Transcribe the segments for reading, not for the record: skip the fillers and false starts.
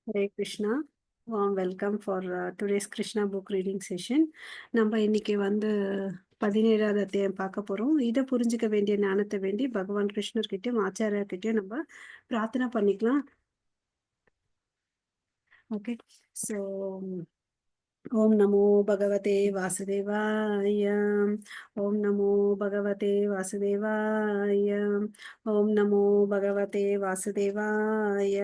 Hare Krishna. Warm welcome for today's Krishna book reading session. நம்ம இன்னைக்கு வந்து 17வது அத்தியாயம் பார்க்க போறோம். இதை புரிஞ்சுக்க வேண்டிய ஞானத்தை வேண்டி பகவான் கிருஷ்ணர்கிட்டயும் ஆச்சாரியர்கிட்டயும் நம்ம பிரார்த்தனை பண்ணிக்கலாம். ஓகே, ஸோ ஓம் நமோ பகவதே வாசுதேவாய. ஓம் நமோ பகவதே வாசுதேவாய. ஓம் நமோ பகவதே வாசுதேவாய.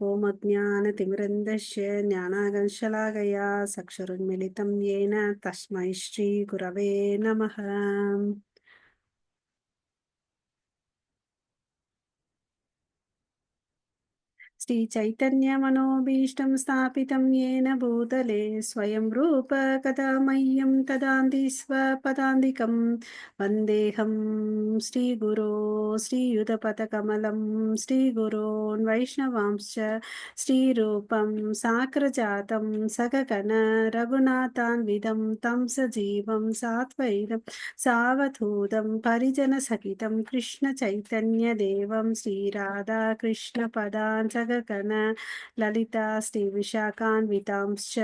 ஓம் அஜ்ஞானதிமிரந்தஸ்ய ஞானாகர்ஷலாகயா சக்ஷுருன்மிலிதம் येन தஸ்மை ஸ்ரீ குரவே நமः. श्रीचैतन्यमनोभीष्टं स्थापितं येन भूतले स्वयं रूप कदा मह्यं ददाति स्वपदान्तिकं वन्देऽहं श्रीगुरो श्रीयुतपथकमलं श्रीगुरोन् वैष्णवांश्च श्रीरूपं साग्रजातं सगगण रघुनाथान्वितं तं सजीवं सात्वैतं सावधूतं परिजनसहितं कृष्णचैतन्यदेवं श्रीराधा कृष्णपदान् सगगण ललिता श्रीविशाखान्वितांश्च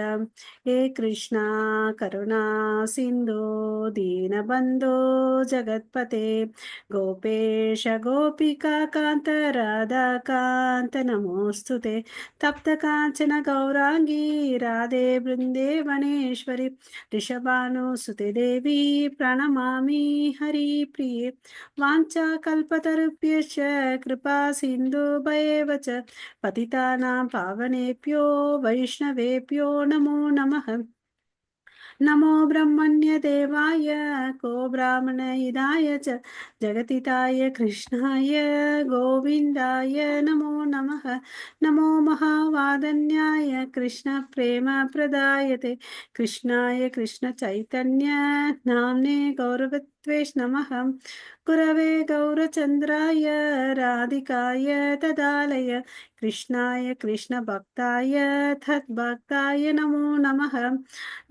हे कृष्णा करुणा सिन्धो दीनबन्धो जगत्पते गोपेश गोपिका कान्त राधाकान्त नमोऽस्तु ते तप्तकाञ्चन गौराङ्गी राधे वृन्देवनेश्वरि ऋषभानुसुते देवी प्रणमामि हरिप्रिये वाञ्छाकल्पतरुभ्यश्च कृपा सिन्धुभयेव च पतितानां पावनेभ्यो वैष्णवेभ्यो नमो नमः। नमो ब्रह्मण्यदेवाय को ब्राह्मणहिताय च जगतिताय कृष्णाय गोविन्दाय नमो नमः। नमो महावादन्याय कृष्णप्रेमप्रदायते कृष्णाय कृष्णचैतन्य नाम्ने गौरवत्वेष नमः। गुरवे गौरचन्द्राय राधिकाय तदालय कृष्णाय कृष्णभक्ताय तद्भक्ताय नमो नमः।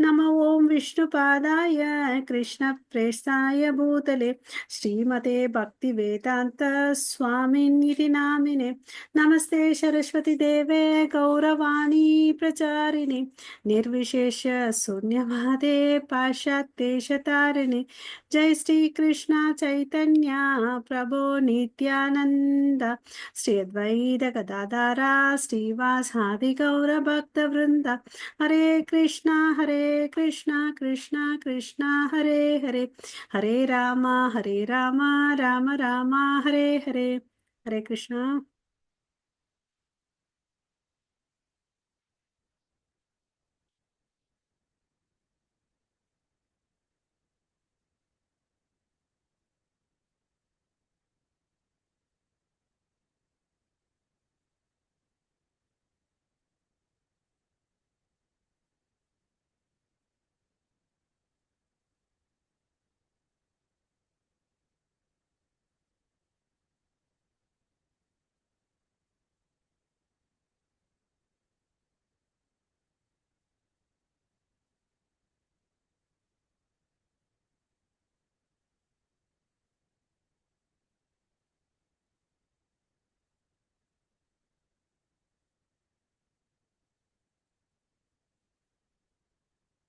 नमो ओं विष्णुपादाय कृष्णप्रेष्ठाय भूतले श्रीमते भक्तिवेदान्त स्वामिन्निति नामिने नमस्ते सरस्वती देवे गौरवाणी प्रचारिणे निर्विशेष शून्यवादे पाश्चात्येशतारिणे जय श्री कृष्ण चैतन्य प्रभो नित्यानंद श्री अद्वैत गदाधरा श्रीवासादि गौर भक्त वृंद हरे कृष्णा कृष्णा कृष्णा हरे हरे हरे राम राम राम हरे हरे हरे कृष्णा.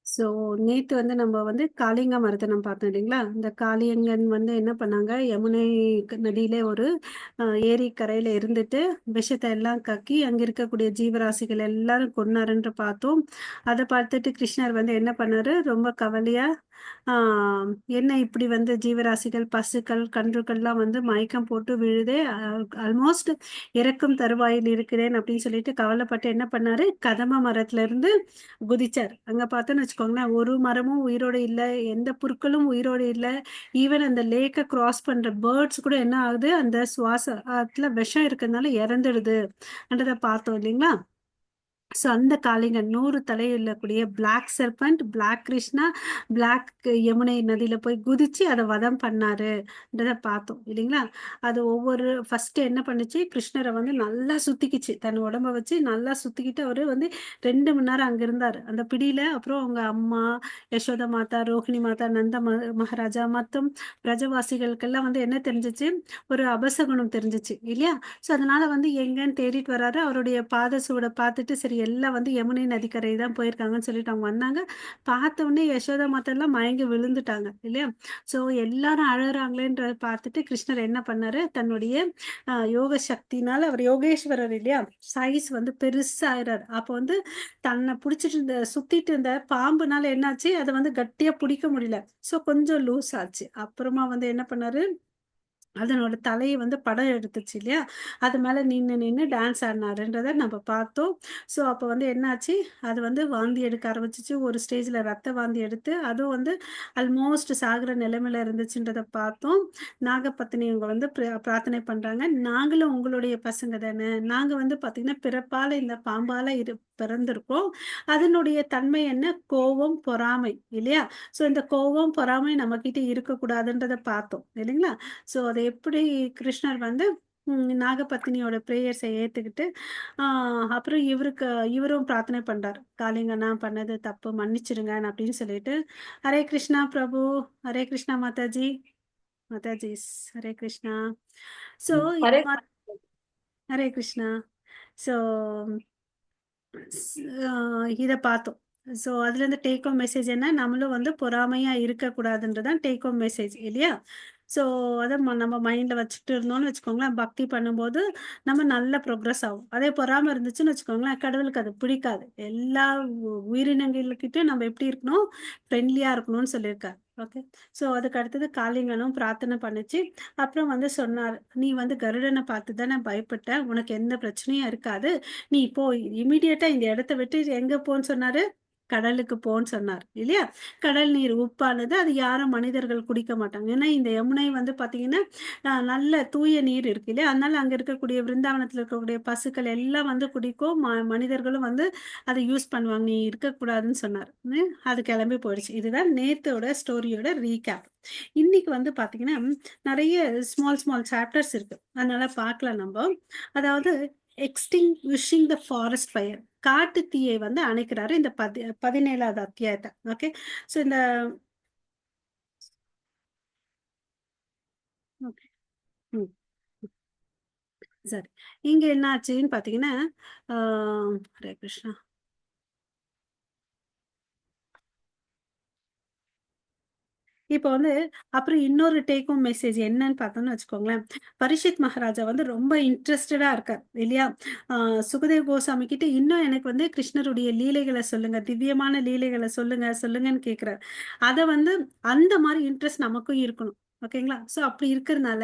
ஸோ நேத்து வந்து நம்ம வந்து காளிங்க மரத்தை நம்ம பார்த்தோம் இல்லைங்களா? இந்த காளியங்கன் வந்து என்ன பண்ணாங்க, யமுனை நதியில ஒரு ஏரி கரையில இருந்துட்டு விஷத்தை எல்லாம் கக்கி அங்க இருக்கக்கூடிய ஜீவராசிகள் எல்லாரும் கொன்னாருன்ற பார்த்தோம். அதை பார்த்துட்டு கிருஷ்ணர் வந்து என்ன பண்ணாரு, ரொம்ப கவலையா என்ன இப்படி வந்து ஜீவராசிகள் பசுக்கள் கன்றுகள்லாம் வந்து மயக்கம் போட்டு விழுதே, ஆல்மோஸ்ட் இறக்கும் தருவாயில் இருக்கிறேன் அப்படின்னு சொல்லிட்டு கவலைப்பட்டு என்ன பண்ணாரு, கதம்ப மரத்துல இருந்து குதிச்சார். அங்க பார்த்தோன்னு வச்சுக்கோங்களேன், ஒரு மரமும் உயிரோட இல்லை, எந்த புற்களும் உயிரோட இல்லை. ஈவன் அந்த லேக்கை கிராஸ் பண்ற பேர்ட்ஸ் கூட என்ன ஆகுது, அந்த சுவாசத்துல விஷம் இருக்கிறதுனால இறந்துடுது என்றதை பார்த்தோம் இல்லைங்களா? ஸோ அந்த காளிங்கன் 100 தலை உள்ளக்கூடிய black serpent, black Krishna, black Yamuna நதியில போய் குதிச்சு அதை வதம் பண்ணாருன்றதை பார்த்தோம் இல்லைங்களா? அது ஒவ்வொரு ஃபர்ஸ்ட் என்ன பண்ணுச்சு, கிருஷ்ணரை வந்து நல்லா சுத்திக்கிச்சு, தன் உடம்ப வச்சு நல்லா சுத்திக்கிட்டு அவரு வந்து 2 மணி நேரம் அங்க இருந்தாரு அந்த பிடியில. அப்புறம் அவங்க அம்மா யசோதா மாதா, ரோஹிணி மாதா, நந்த மகாராஜா மற்றும் பிரஜவாசிகளுக்கெல்லாம் வந்து என்ன தெரிஞ்சிச்சு, ஒரு அபசகுணம் தெரிஞ்சிச்சு இல்லையா? ஸோ அதனால வந்து எங்கன்னு தேடிட்டு வராரு. அவருடைய பாத சூட பார்த்துட்டு சரி எல்லாம் வந்து யமுனை நதிக்கரை தான் போயிருக்காங்கன்னு சொல்லிட்டு அவங்க வந்தாங்க. பார்த்த உடனே யசோதா மாத்தெல்லாம் மயங்கி விழுந்துட்டாங்க இல்லையா? ஸோ எல்லாரும் அழறாங்களேன்றத பார்த்துட்டு கிருஷ்ணர் என்ன பண்ணாரு, தன்னுடைய யோக சக்தினால அவர் யோகேஸ்வரர் இல்லையா? சைஸ் வந்து பெருசாயிறாரு. அப்போ வந்து தன்னை பிடிச்சிட்டு இருந்த சுத்திட்டு இருந்த பாம்புனால என்னாச்சு, அதை வந்து கட்டியா பிடிக்க முடியல. ஸோ கொஞ்சம் லூஸ் ஆச்சு. அப்புறமா வந்து என்ன பண்ணாரு, அதனோட தலைய வந்து படம் எடுத்துச்சு இல்லையா? அது மேல நின்னு நின்னு டான்ஸ் ஆடுனாருன்றத நம்ம பார்த்தோம். ஸோ அப்ப வந்து என்னாச்சு, அது வந்து வாந்தி எடுக்க ஆரம்பிச்சுச்சு. ஒரு ஸ்டேஜ்ல ரத்த வாந்தி எடுத்து, அதுவும் வந்து ஆல்மோஸ்ட் சாகுற நிலைமையில இருந்துச்சுன்றத பார்த்தோம். நாகபத்தினி இவங்க வந்து பிரார்த்தனை பண்றாங்க. "நாங்களும் உங்களுடைய பசங்க தானே. நாங்க வந்து பார்த்தீங்கன்னா, பிறப்பால இந்த பாம்பால பிறந்திருக்கோம். அதனுடைய தன்மை என்ன? கோவம், பொறாமை இல்லையா? ஸோ இந்த கோவம், பொறாமை நம்மகிட்ட இருக்கக்கூடாதுன்றத பார்த்தோம் இல்லைங்களா? ஸோ அத எப்படி கிருஷ்ணர் வந்து நாகபத்தினியோட பிரேயர்ஸ ஏத்துக்கிட்டு, ஆ அப்புறம் இவரும் பிரார்த்தனை பண்றார். "காளிங்க நான் பண்ணது தப்பு மன்னிச்சிடுங்கன்னு" அப்படின்னு சொல்லிட்டு, "ஹரே கிருஷ்ணா பிரபு, ஹரே கிருஷ்ணா மாதாஜி, மாதாஜிஸ் ஹரே கிருஷ்ணா." ஸோ ஹரே ஹரே கிருஷ்ணா. ஸோ இத பார்த்தோம். ஸோ அதுலேருந்து டேக் ஹோம் மெசேஜ் என்ன? நம்மளும் வந்து பொறாமையா இருக்கக்கூடாதுன்றது தான் டேக் ஹோம் மெசேஜ் இல்லையா? ஸோ அத நம்ம மைண்ட்ல வச்சுட்டு இருந்தோம்னு வச்சுக்கோங்களேன், பக்தி பண்ணும்போது நம்ம நல்ல ப்ரோக்ரஸ் ஆகும். அதே பொறாம இருந்துச்சுன்னு வச்சுக்கோங்களேன், கடவுளுக்கு அது பிடிக்காது. எல்லா உயிரினங்கள்கிட்டயும் நம்ம எப்படி இருக்கணும்? ஃப்ரெண்ட்லியா இருக்கணும்னு சொல்லியிருக்காரு. ஓகே. ஸோ அதுக்கு அடுத்தது காளிங்கனும் பிரார்த்தனை பண்ணுச்சு. அப்புறம் வந்து சொன்னாரு, "நீ வந்து கருடன பார்த்து தானே பயப்பட்ட. உனக்கு எந்த பிரச்சனையும் இருக்காது. நீ போ இமிடியேட்டா இந்த இடத்த விட்டு எங்க போன்னு சொன்னாரு? கடலுக்கு போன்னு சொன்னார் இல்லையா? கடல் நீர் உப்பானது. அது யாரும் மனிதர்கள் குடிக்க மாட்டாங்க. ஏன்னா இந்த யமுனை வந்து பார்த்தீங்கன்னா, நல்ல தூய நீர் இருக்கு இல்லையா? அதனால அங்க இருக்கக்கூடிய விருந்தாவனத்துல இருக்கக்கூடிய பசுக்கள் எல்லாம் வந்து குடிக்கும். மனிதர்களும் வந்து அத யூஸ் பண்ணுவாங்க. நீ இருக்கக்கூடாதுன்னு சொன்னார். அது கிளம்பி போயிடுச்சு. இதுதான் நேத்தோட ஸ்டோரியோட ரீகேப். இன்னைக்கு வந்து பார்த்தீங்கன்னா, நெறைய ஸ்மால் ஸ்மால் சாப்டர்ஸ் இருக்கு. அதனால பார்க்கலாம் நம்ப. அதாவது எக்ஸ்டிங்விஷிங் த ஃபாரஸ்ட் ஃபயர். காட்டு தீயை வந்து அணைக்கிறாரு இந்த 17வது அத்தியாயத்த. ஓகே. ஸோ இந்த ஓகே. ம். சரி. இங்க என்ன ஆச்சுன்னு பார்த்தீங்கன்னா, ஆ ஹரே கிருஷ்ணா. இப்ப வந்து அப்புறம் இன்னொரு டேக் ஹோம் மெசேஜ் என்னன்னு பார்த்தோம்னு வச்சுக்கோங்களேன். பரீட்சித் மகாராஜா வந்து ரொம்ப இன்ட்ரஸ்டடா இருக்கார் இல்லையா? ஆ சுகதேவ் கோசாமி கிட்ட இன்னும் எனக்கு வந்து கிருஷ்ணருடைய லீலைகள சொல்லுங்க, திவ்யமான லீலைகள சொல்லுங்க, சொல்லுங்கன்னு கேட்கிறார். அத வந்து அந்த மாரி இன்ட்ரெஸ்ட் நமக்கும் இருக்கணும். ஓகேங்களா? ஸோ அப்படி இருக்கிறதுனால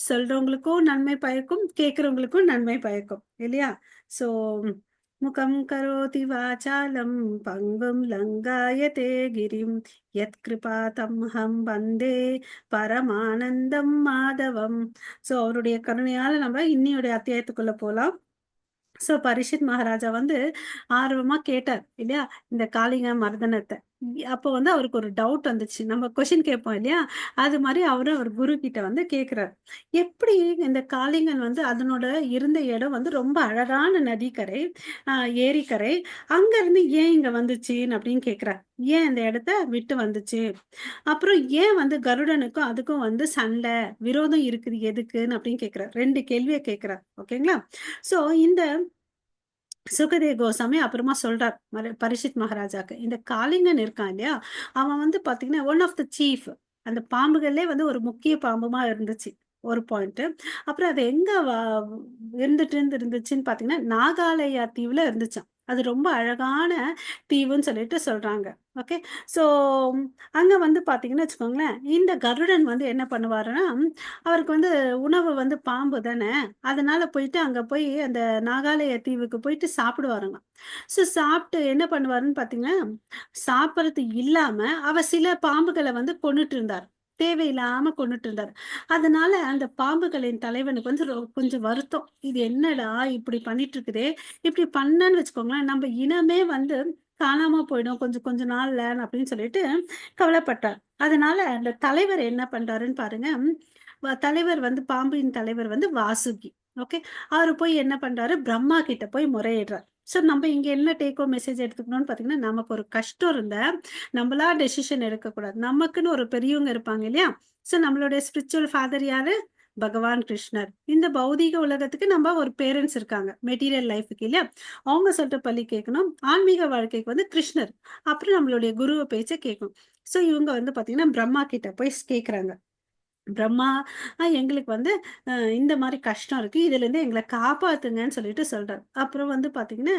சொல்றவங்களுக்கும் நன்மை பயக்கும், கேட்கிறவங்களுக்கும் நன்மை பயக்கும் இல்லையா? ஸோ முகம் கரோதி வாசாலம் பங்கும் லங்காயதே கிரிம் யத்கிருபாதம்ஹம் வந்தே பரமானந்தம் மாதவம். ஸோ அவருடைய கருணையால நம்ம இன்னியோடைய அத்தியாயத்துக்குள்ள போலாம். ஸோ பரீட்சித் மகாராஜா வந்து ஆர்வமா கேட்டார் இல்லையா? இந்த காளிங்க மர்தனத்த. அப்போ வந்து அவருக்கு ஒரு டவுட் வந்துச்சு. நம்ம கொஸ்டின் கேட்போம் இல்லையா? அது மாரி அவர் குரு கிட்ட வந்து கேட்கிறார். எப்படி இந்த காளிங்கன் வந்து அதனோட இருந்த இடம் வந்து ரொம்ப அழகான நதிக்கரை, அ ஏரிக்கரை. அங்கருந்து ஏன் இங்க வந்துச்சுன்னு அப்படின்னு கேட்கிறார். ஏன் இந்த இடத்த விட்டு வந்துச்சு? அப்புறம் ஏன் வந்து கருடனுக்கும் அதுக்கும் வந்து சண்டை, விரோதம் இருக்குது எதுக்குன்னு அப்படின்னு கேட்கிறார். 2 கேள்விய கேட்கிறார். ஓகேங்களா? ஸோ இந்த சுகதேவ் கோசாமி அப்புறமா சொல்றார் பரீட்சித் மகாராஜாக்கு. இந்த காளிங்கன் இருக்கான் இல்லையா? அவன் வந்து பார்த்தீங்கன்னா, ஒன் ஆஃப் த சீஃப். அந்த பாம்புகள்லே வந்து ஒரு முக்கிய பாம்புமா இருந்துச்சு. ஒரு பாயிண்ட். அப்புறம் அது எங்க இருந்துச்சுன்னு பார்த்தீங்கன்னா, நாகாலயா தீவுல இருந்துச்சாம். அது ரொம்ப அழகான தீவுன்னு சொல்லிட்டு சொல்றாங்க. ஓகே. ஸோ அங்க வந்து பார்த்தீங்கன்னு வச்சுக்கோங்களேன், இந்த கருடன் வந்து என்ன பண்ணுவாருன்னா, அவருக்கு வந்து உணவு வந்து பாம்பு தானே, அதனால போயிட்டு அங்க போய் அந்த நாகாலய தீவுக்கு போயிட்டு சாப்பிடுவாராங்களாம். ஸோ சாப்பிட்டு என்ன பண்ணுவாருன்னு பார்த்தீங்கன்னா, சாப்பிடுறது இல்லாம சில பாம்புகள வந்து கொன்னுட்டு இருந்தார். தேவையில்லாம கொன்னுட்டு இருந்தார். அதனால அந்த பாம்புகளின் தலைவனுக்கு வந்து கொஞ்சம் வருத்தம். இது என்னடா இப்படி பண்ணிட்டு இருக்குதே! இப்படி பண்ணான்னு வச்சுக்கோங்களேன், நம்ம இனமே வந்து காணாம போயிடும் கொஞ்சம் கொஞ்ச நாள்ல அப்படின்னு சொல்லிட்டு கவலைப்பட்டார். அதனால அந்த தலைவர் என்ன பண்றாருன்னு பாருங்க. தலைவர் வந்து பாம்பின் தலைவர் வந்து வாசுகி. ஓகே. அவரு போய் என்ன பண்றாரு, பிரம்மா கிட்ட போய் முறையிடுறார். ஸோ நம்ம இங்க என்ன டேக் ஹோம் மெசேஜ் எடுத்துக்கணும்னு பார்த்தீங்கன்னா, நமக்கு ஒரு கஷ்டம் இருந்தா, நம்மளா டெசிஷன் எடுக்கக்கூடாது. நமக்குன்னு ஒரு பெரியவங்க இருப்பாங்க இல்லையா? ஸோ நம்மளுடைய ஸ்பிரிச்சுவல் ஃபாதர் யாரு? பகவான் கிருஷ்ணர். இந்த பௌதீக உலகத்துக்கு நம்ம ஒரு பேரண்ட்ஸ் இருக்காங்க. மெட்டீரியல் லைஃப்க்கு இல்லையா? அவங்க சொல்ற பள்ளி கேட்கணும். ஆன்மீக வாழ்க்கைக்கு வந்து கிருஷ்ணர். அப்புறம் நம்மளுடைய குருவ பேச்ச கேட்கணும். ஸோ இவங்க வந்து பார்த்தீங்கன்னா, பிரம்மா கிட்ட போய் கேட்கறாங்க. பிரம்மா, எங்களுக்கு வந்து இந்த மாரி கஷ்டம் இருக்கு. இதுலேருந்து எங்கள காப்பாத்துங்கன்னு சொல்லிட்டு சொல்றாரு. அப்புறம் வந்து பார்த்தீங்கன்னா,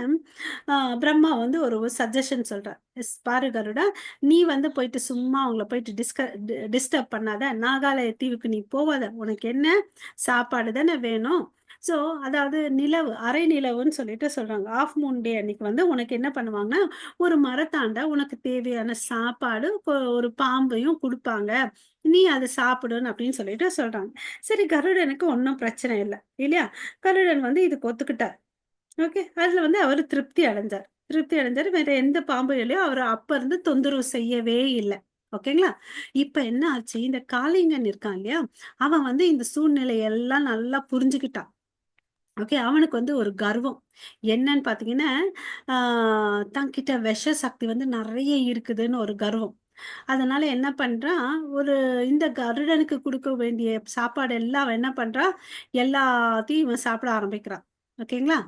அ பிரம்மா வந்து ஒரு சஜஷன் சொல்றார். பாரு கருடா, நீ வந்து போயிட்டு சும்மா அவங்கள போயிட்டு டிஸ்டர்ப் பண்ணாத. நாகாலய தீவுக்கு நீ போவாத. உனக்கு என்ன சாப்பாடு தானே வேணும். ஸோ, அதாவது நிலவு, அரை நிலவுன்னு சொல்லிட்டு சொல்றாங்க. ஆஃப் மூன் டே அன்னைக்கு வந்து உனக்கு என்ன பண்ணுவாங்கன்னா, ஒரு மரத்தாண்ட உனக்கு தேவையான சாப்பாடு, ஒரு பாம்பையும் குடுப்பாங்க. நீ அத சாப்பிடுன்னு அப்படின்னு சொல்லிட்டு சொல்றாங்க. சரி கருடனுக்கு ஒண்ணும் பிரச்சனை இல்ல. இல்லையா? கருடன் வந்து இதுக்கு ஒத்துக்கிட்டார். ஓகே. அதுல வந்து அவரு திருப்தி அடைஞ்சார். திருப்தி அடைஞ்சாரு. வேற எந்த பாம்புகளையும் அவரு அப்ப இருந்து தொந்தரவு செய்யவே இல்ல. ஓகேங்களா? இப்ப என்ன ஆச்சு, இந்த காளிங்கன் இருக்கான் இல்லையா? அவன் வந்து இந்த சூழ்நிலையெல்லாம் நல்லா புரிஞ்சுக்கிட்டான். ஓகே. அவனுக்கு வந்து ஒரு கர்வம். என்னன்னு பார்த்தீங்கன்னா, ஆ தன்கிட்ட விஷ சக்தி வந்து நெறைய இருக்குதுன்னு ஒரு கர்வம். அதனால என்ன பண்றான், ஒரு இந்த கருடனுக்கு குடுக்க வேண்டிய சாப்பாடு எல்லாம் அவன் என்ன பண்றான், எல்லாத்தையும் இவன் சாப்பிட ஆரம்பிக்கிறான். ஓகேங்களா?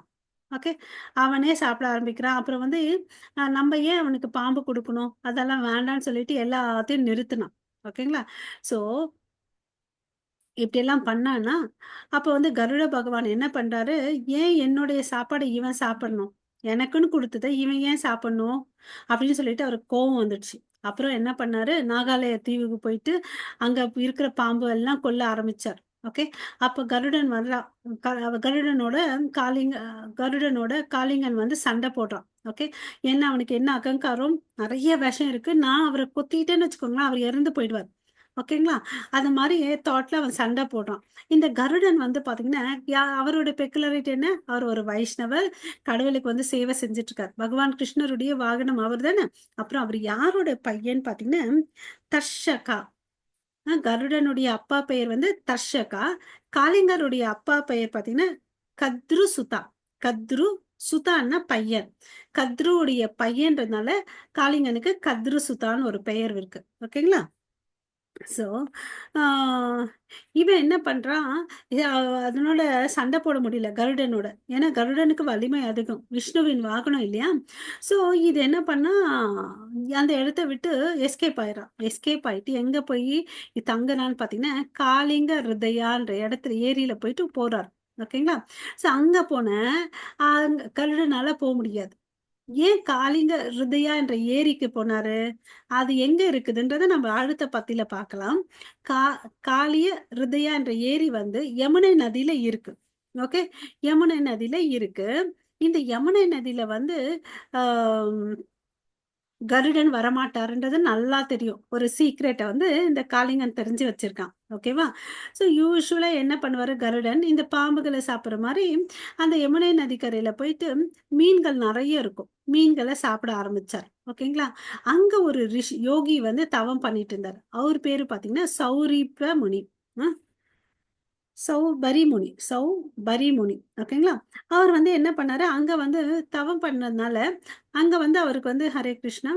ஓகே. அவனே சாப்பிட ஆரம்பிக்கிறான். அப்புறம் வந்து நம்ம ஏன் அவனுக்கு பாம்பு குடுக்கணும்? அதெல்லாம் வேண்டான்னு சொல்லிட்டு எல்லாத்தையும் நிறுத்துனான். ஓகேங்களா? ஸோ இப்படியெல்லாம் பண்ணான்னா, அப்ப வந்து கருட பகவான் என்ன பண்றாரு, "ஏன் என்னுடைய சாப்பாட இவன் சாப்பிடணும்? எனக்குன்னு குடுத்தத இவன் ஏன் சாப்பிடணும்?" அப்படின்னு சொல்லிட்டு அவருக்கு கோவம் வந்துடுச்சு. அப்புறம் என்ன பண்ணாரு, நாகாலய தீவுக்கு போயிட்டு, அங்க இருக்கிற பாம்பு எல்லாம் கொல்ல ஆரம்பிச்சார். ஓகே. அப்ப கருடன் வர்றான். கருடனோட கருடனோட காளிங்கன் வந்து சண்டை போடுறான். ஓகே. ஏன்னா அவனுக்கு என்ன அகங்காரம், நெறைய விஷம் இருக்கு. நான் அவர கொத்திட்டேன்னு வச்சுக்கோங்களேன், அவர் இறந்து போயிடுவார். ஓகேங்களா? அது மாரி தாட்ல அவன் சண்டை போடுறான். இந்த கருடன் வந்து பார்த்தீங்கன்னா, அவரோட பெக்குலாரிட்டி என்ன? அவர் ஒரு வைஷ்ணவர். கடவுளுக்கு வந்து சேவை செஞ்சுட்டு இருக்காரு. பகவான் கிருஷ்ணருடைய வாகனம் அவர் தானே! அப்புறம் அவர் யாரோட பையன் பார்த்தீங்கன்னா, தர்ஷகா. கருடனுடைய அப்பா பெயர் வந்து தர்ஷகா. காளிங்கருடைய அப்பா பெயர் பார்த்தீங்கன்னா, கத்ரு சுதா. கத்ரு சுதான்னா பையன். கத்ருவுடைய பையன்றதுனால காளிங்கனுக்கு கத்ரு சுதான்னு ஒரு பெயர் இருக்கு. ஓகேங்களா? ஸோ, ஆ இவன் என்ன பண்றான், அதனோட சண்டை போட முடியல கருடனோட. ஏன்னா கருடனுக்கு வலிமை அதிகம். விஷ்ணுவின் வாகனம் இல்லையா? ஸோ இது என்ன பண்ணா, அந்த இடத்த விட்டு எஸ்கேப் ஆயிடுறான். எஸ்கேப் ஆயிட்டு எங்க போய் தங்குறான்னு பார்த்தீங்கன்னா, காளிங்க ஹிருதயான்ற இடத்துல ஏரியில போயிட்டு போறார். ஓகேங்களா? ஸோ அங்க போன கருடனால முடியாது. ஏன் காளிங்க ஹிருதயா என்ற ஏரிக்கு போனாரு? அது எங்க இருக்குதுன்றத நம்ம அடுத்த பத்தியில பார்க்கலாம். கா காளிய ஹிருதயா என்ற ஏரி வந்து யமுனை நதியில இருக்கு. ஓகே. யமுனை நதியில இருக்கு. இந்த யமுனை நதியில வந்து ஆ கருடன் வரமாட்டாருன்றது நல்லா தெரியும். ஒரு சீக்ரெட்ட வந்து இந்த காளிங்கன் தெரிஞ்சு வச்சிருக்கான். ஓகேவா? ஸோ யூசுவலா என்ன பண்ணுவாரு கருடன், இந்த பாம்புகள சாப்பிடுற மாரி, அந்த யமுனை நதிக்கரையில போயிட்டு மீன்கள் நெறைய இருக்கும். மீன்கள சாப்பிட ஆரம்பிச்சார். ஓகேங்களா? அங்க ஒரு யோகி வந்து தவம் பண்ணிட்டு இருந்தாரு. அவரு பேரு பார்த்தீங்கன்னா, சௌரீப்ப முனி. அ சௌபரிமுனி. ஓகேங்களா? அவர் வந்து என்ன பண்ணாரு, அங்க வந்து தவம் பண்ணதுனால, அங்க வந்து அவருக்கு வந்து ஹரே கிருஷ்ணா,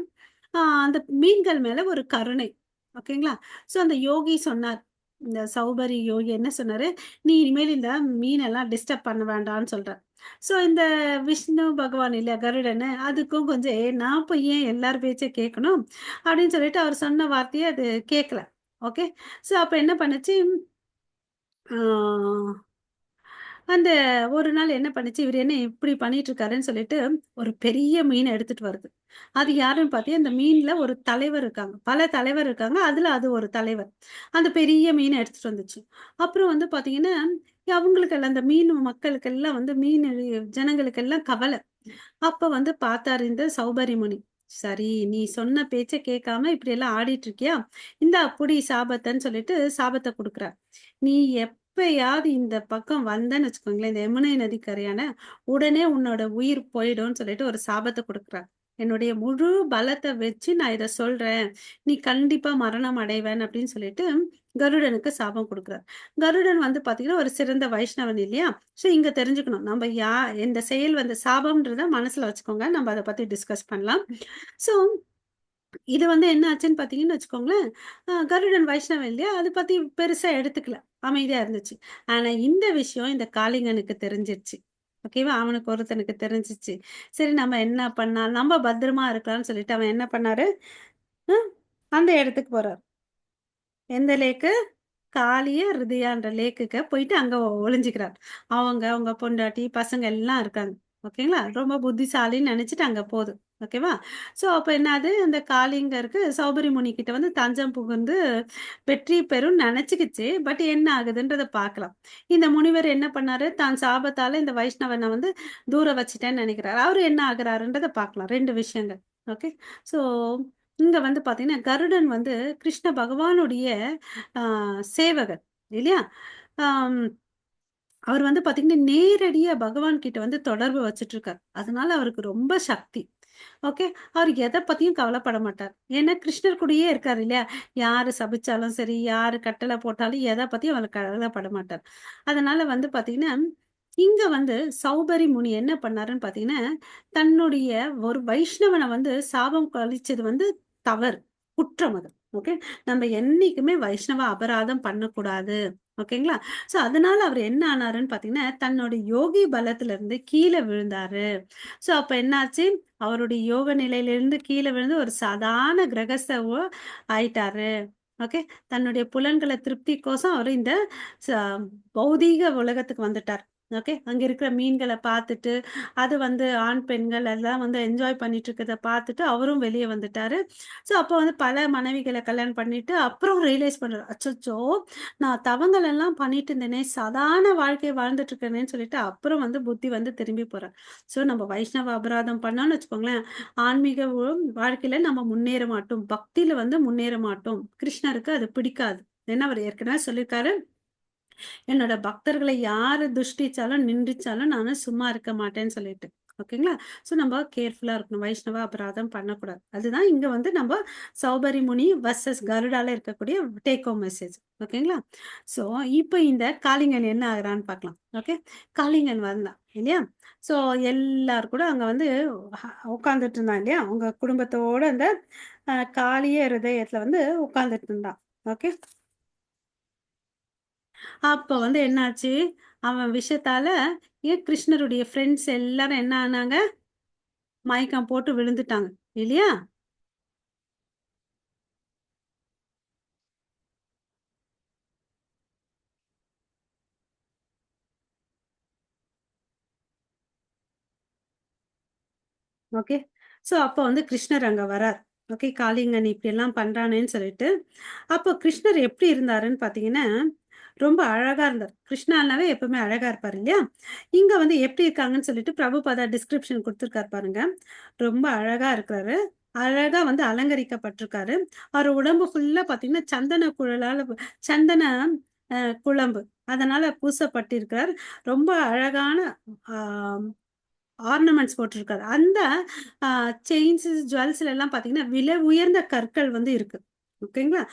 அந்த மீன்கள் மேல ஒரு கருணை. ஓகேங்களா? ஸோ அந்த யோகி சொன்னார். இந்த சௌபரி யோகி என்ன சொன்னாரு, "நீ இனிமேல் இந்த மீனெல்லாம் டிஸ்டர்ப் பண்ண வேண்டான்னு" சொல்றார். ஸோ இந்த விஷ்ணு பகவான் இல்ல கருடனு, அதுக்கும் கொஞ்சம் நான் போய் ஏன் எல்லார் பேச்சையும் கேட்கணும்? அப்படின்னு சொல்லிட்டு அவர் சொன்ன வார்த்தைய அது கேட்கல. ஓகே. ஸோ அப்ப என்ன பண்ணுச்சு, ஆ அந்த ஒரு நாள் என்ன பண்ணுச்சு, இவரு என்ன இப்படி பண்ணிட்டு இருக்காருன்னு சொல்லிட்டு, ஒரு பெரிய மீன எடுத்துட்டு வருது. அது யாருன்னு பார்த்தீங்கன்னா, இந்த மீன்ல ஒரு தலைவர் இருக்காங்க. பல தலைவர் இருக்காங்க. அதுல அது ஒரு தலைவர். அந்த பெரிய மீன எடுத்துட்டு வந்துச்சு. அப்புறம் வந்து பார்த்தீங்கன்னா, அவங்களுக்கெல்லாம் அந்த மீன் மக்களுக்கெல்லாம் வந்து ஜனங்களுக்கெல்லாம் கவல. அப்ப வந்து பார்த்தாரு இந்த சௌபரி முனி. சரி, நீ சொன்ன பேச்ச கேட்காம இப்படியெல்லாம் ஆடிட்டு இருக்கியா? இந்தா புடி சாபத்தன்னு சொல்லிட்டு சாபத்த குடுக்குறார். நீ எப்பயாவது இந்த பக்கம் வந்தன்னு வச்சுக்கோங்களேன், இந்த யமுனை நதிக்கரையான, உடனே உன்னோட உயிர் போயிடும்னு சொல்லிட்டு ஒரு சாபத்த குடுக்குறார். என்னுடைய முழு பலத்த வச்சு நான் இத சொல்றேன். நீ கண்டிப்பா மரணம் அடைவேன் அப்படின்னு சொல்லிட்டு கருடனுக்கு சாபம் குடுக்குறார். கருடன் வந்து பார்த்தீங்கன்னா, ஒரு சிறந்த வைஷ்ணவன் இல்லையா? ஸோ இங்க தெரிஞ்சுக்கணும். நம்ம இந்த செயல் வந்து சாபம்ன்றத மனசுல வச்சுக்கோங்க. நம்ம அத பத்தி டிஸ்கஸ் பண்ணலாம். ஸோ இது வந்து என்ன ஆச்சுன்னு பார்த்தீங்கன்னு வச்சுக்கோங்களேன், கருடன் வைஷ்ணவம் இல்லையா? அத பத்தி பெருசா எடுத்துக்கல. அமைதியா இருந்துச்சு. ஆனா இந்த விஷயம் இந்த காளிங்கனுக்கு தெரிஞ்சிருச்சு. ஓகேவா? அவனுக்கு ஒருத்தனுக்கு தெரிஞ்சுச்சு. சரி நம்ம என்ன பண்ணலாம்? நம்ம பத்திரமா இருக்கலாம்னு சொல்லிட்டு அவன் என்ன பண்ணாரு, ம் அந்த இடத்துக்கு போறாரு. எந்த லேக்கு? காளிய ஹிருதயான்ற லேக்குக்கு போயிட்டு அங்க ஒளிஞ்சுக்கிறார். அவங்க, அவங்க பொண்டாட்டி, பசங்க எல்லாம் இருக்காங்க. ஓகேங்களா? ரொம்ப புத்திசாலின்னு நெனச்சுட்டு அங்க போது. ஓகேவா? ஸோ அப்ப என்னாது, அந்த காளிங்கருக்கு சௌபரி முனி கிட்ட வந்து தஞ்சம் புகுந்து வெற்றி பெறும்னு நெனச்சுக்கிச்சு. பட் என்ன ஆகுதுன்றத பார்க்கலாம். இந்த முனிவர் என்ன பண்ணாரு, தான் சாபத்தால இந்த வைஷ்ணவன வந்து தூர வச்சுட்டேன்னு நெனைக்கிறாரு. அவரு என்ன ஆகுறாருன்றத பார்க்கலாம். 2 விஷயங்கள். ஓகே. ஸோ இங்க வந்து பார்த்தீங்கன்னா, கருடன் வந்து கிருஷ்ண பகவானுடைய ஆ சேவகர் இல்லையா? ஆம் அவர் வந்து பார்த்தீங்கன்னா, நேரடியா பகவான் கிட்ட வந்து தொடர்பு வச்சுட்டுருக்கார். அதனால அவருக்கு ரொம்ப சக்தி. ஓகே. அவரு எத பத்தியும் கவலைப்பட மாட்டார். ஏன்னா கிருஷ்ணர் கூடயே இருக்காரு இல்லையா? யாரு சபிச்சாலும் சரி, யாரு கட்டளை போட்டாலும் எத பத்தியும் அவர் கவலைப்பட மாட்டார். அதனால வந்து பார்த்தீங்கன்னா, இங்க வந்து சௌபரி முனி என்ன பண்ணாருன்னு பார்த்தீங்கன்னா, தன்னுடைய ஒரு வைஷ்ணவன வந்து சாபம் கழிச்சது வந்து தவறு. குற்றம் அது. ஓகே. நம்ம என்னைக்குமே வைஷ்ணவ அபராதம் பண்ணக்கூடாது. ஓகேங்களா? ஸோ, அதனால அவரு என்ன ஆனாருன்னு பார்த்தீங்கன்னா, தன்னோட யோகி பலத்திலிருந்து கீழ விழுந்தாரு. ஸோ, அப்ப என்னாச்சு? அவருடைய யோக நிலையிலிருந்து கீழ விழுந்து ஒரு சாதாரண கிரகஸ்தவோ ஆயிட்டாரு. ஓகே. தன்னுடைய புலன்கள திருப்திக்கோசம் அவரு இந்த ச பௌதீக உலகத்துக்கு வந்துட்டார். ஓகே. அங்க இருக்கிற மீன்கள பார்த்துட்டு, அது வந்து ஆண், பெண்கள் எல்லாம் வந்து என்ஜாய் பண்ணிட்டு இருக்கிறத பார்த்துட்டு, அவரும் வெளிய வந்துட்டாரு. ஸோ, அப்போ வந்து பல மனைவிகள கல்யாணம் பண்ணிட்டு, அப்புறம் ரியலைஸ் பண்றாரு. அச்சச்சோ! நான் தவங்கள் எல்லாம் பண்ணிட்டு இருந்தேனே! சாதாரண வாழ்க்கை வாழ்ந்துட்டு இருக்கேனேன்னு சொல்லிட்டு, அப்புறம் வந்து புத்தி வந்து திரும்பி போறார். ஸோ, நம்ம வைஷ்ணவ அபராதம் பண்ணோம்னு வச்சுக்கோங்களேன், ஆன்மீக வாழ்க்கையில நம்ம முன்னேற மாட்டோம். பக்தியில வந்து முன்னேற மாட்டோம். கிருஷ்ணருக்கு அது பிடிக்காது. ஏன்னா, அவர் ஏற்கனவே சொல்லியிருக்காரு, என்னோட பக்தர்களை யாரு துஷ்டிச்சாலும், நிந்திச்சாலும் நானு சும்மா இருக்க மாட்டேன்னு சொல்லிட்டு. ஓகேங்களா? ஸோ நம்ம கேர்ஃபுல்லா இருக்கணும். வைஷ்ணவ அபராதம் பண்ணக்கூடாது. அதுதான் இங்க வந்து நம்ப சௌபரி முனி வர்சஸ் கருடால இருக்கக்கூடிய டேக் ஹோம் மெசேஜ். ஓகேங்களா? ஸோ இப்ப இந்த காளிங்கன் என்ன ஆகுறான்னு பார்க்கலாம். ஓகே. காளிங்கன் வந்தான் இல்லையா? ஸோ எல்லார் கூட அங்க வந்து உட்கார்ந்துட்டு இருந்தான் இல்லையா? அவங்க குடும்பத்தோட அந்த காளிய ஹிருதயத்துல வந்து உட்கார்ந்துட்டு இருந்தான். ஓகே. அப்ப வந்து என்னாச்சு, அவன் விஷத்தால ஏன் கிருஷ்ணருடைய ஃப்ரெண்ட்ஸ் எல்லாரும் என்ன ஆனாங்க? மயக்கம் போட்டு விழுந்துட்டாங்க. இல்லையா? ஓகே. ஸோ, அப்ப வந்து கிருஷ்ணர் அங்க வரார். ஓகே. காளிங்கன் இப்படியெல்லாம் பண்றானேன்னு சொல்லிட்டு. அப்போ கிருஷ்ணர் எப்படி இருந்தாருன்னு பார்த்தீங்கன்னா, ரொம்ப அழகா இருந்தார். கிருஷ்ணானாவே எப்பவுமே அழகா இருப்பாரு இல்லையா? இங்க வந்து எப்படி இருக்காங்கன்னு சொல்லிட்டு பிரபுபாதா டிஸ்கிரிப்ஷன் குடுத்துருக்காரு பாருங்க. ரொம்ப அழகா இருக்கிறாரு. அழகா வந்து அலங்கரிக்கப்பட்டிருக்காரு. அவர் உடம்பு ஃபுல்லா பார்த்தீங்கன்னா, சந்தன குழலால சந்தன அ குழம்பு. அதனால பூசப்பட்டிருக்கிறார். ரொம்ப அழகான ஆ ஆர்னமெண்ட்ஸ் போட்டிருக்காரு. அந்த அ செயின்ஸ், ஜுவல்ஸ்ல எல்லாம் பார்த்தீங்கன்னா, விலை உயர்ந்த கற்கள் வந்து இருக்கு. ஓகேங்களா?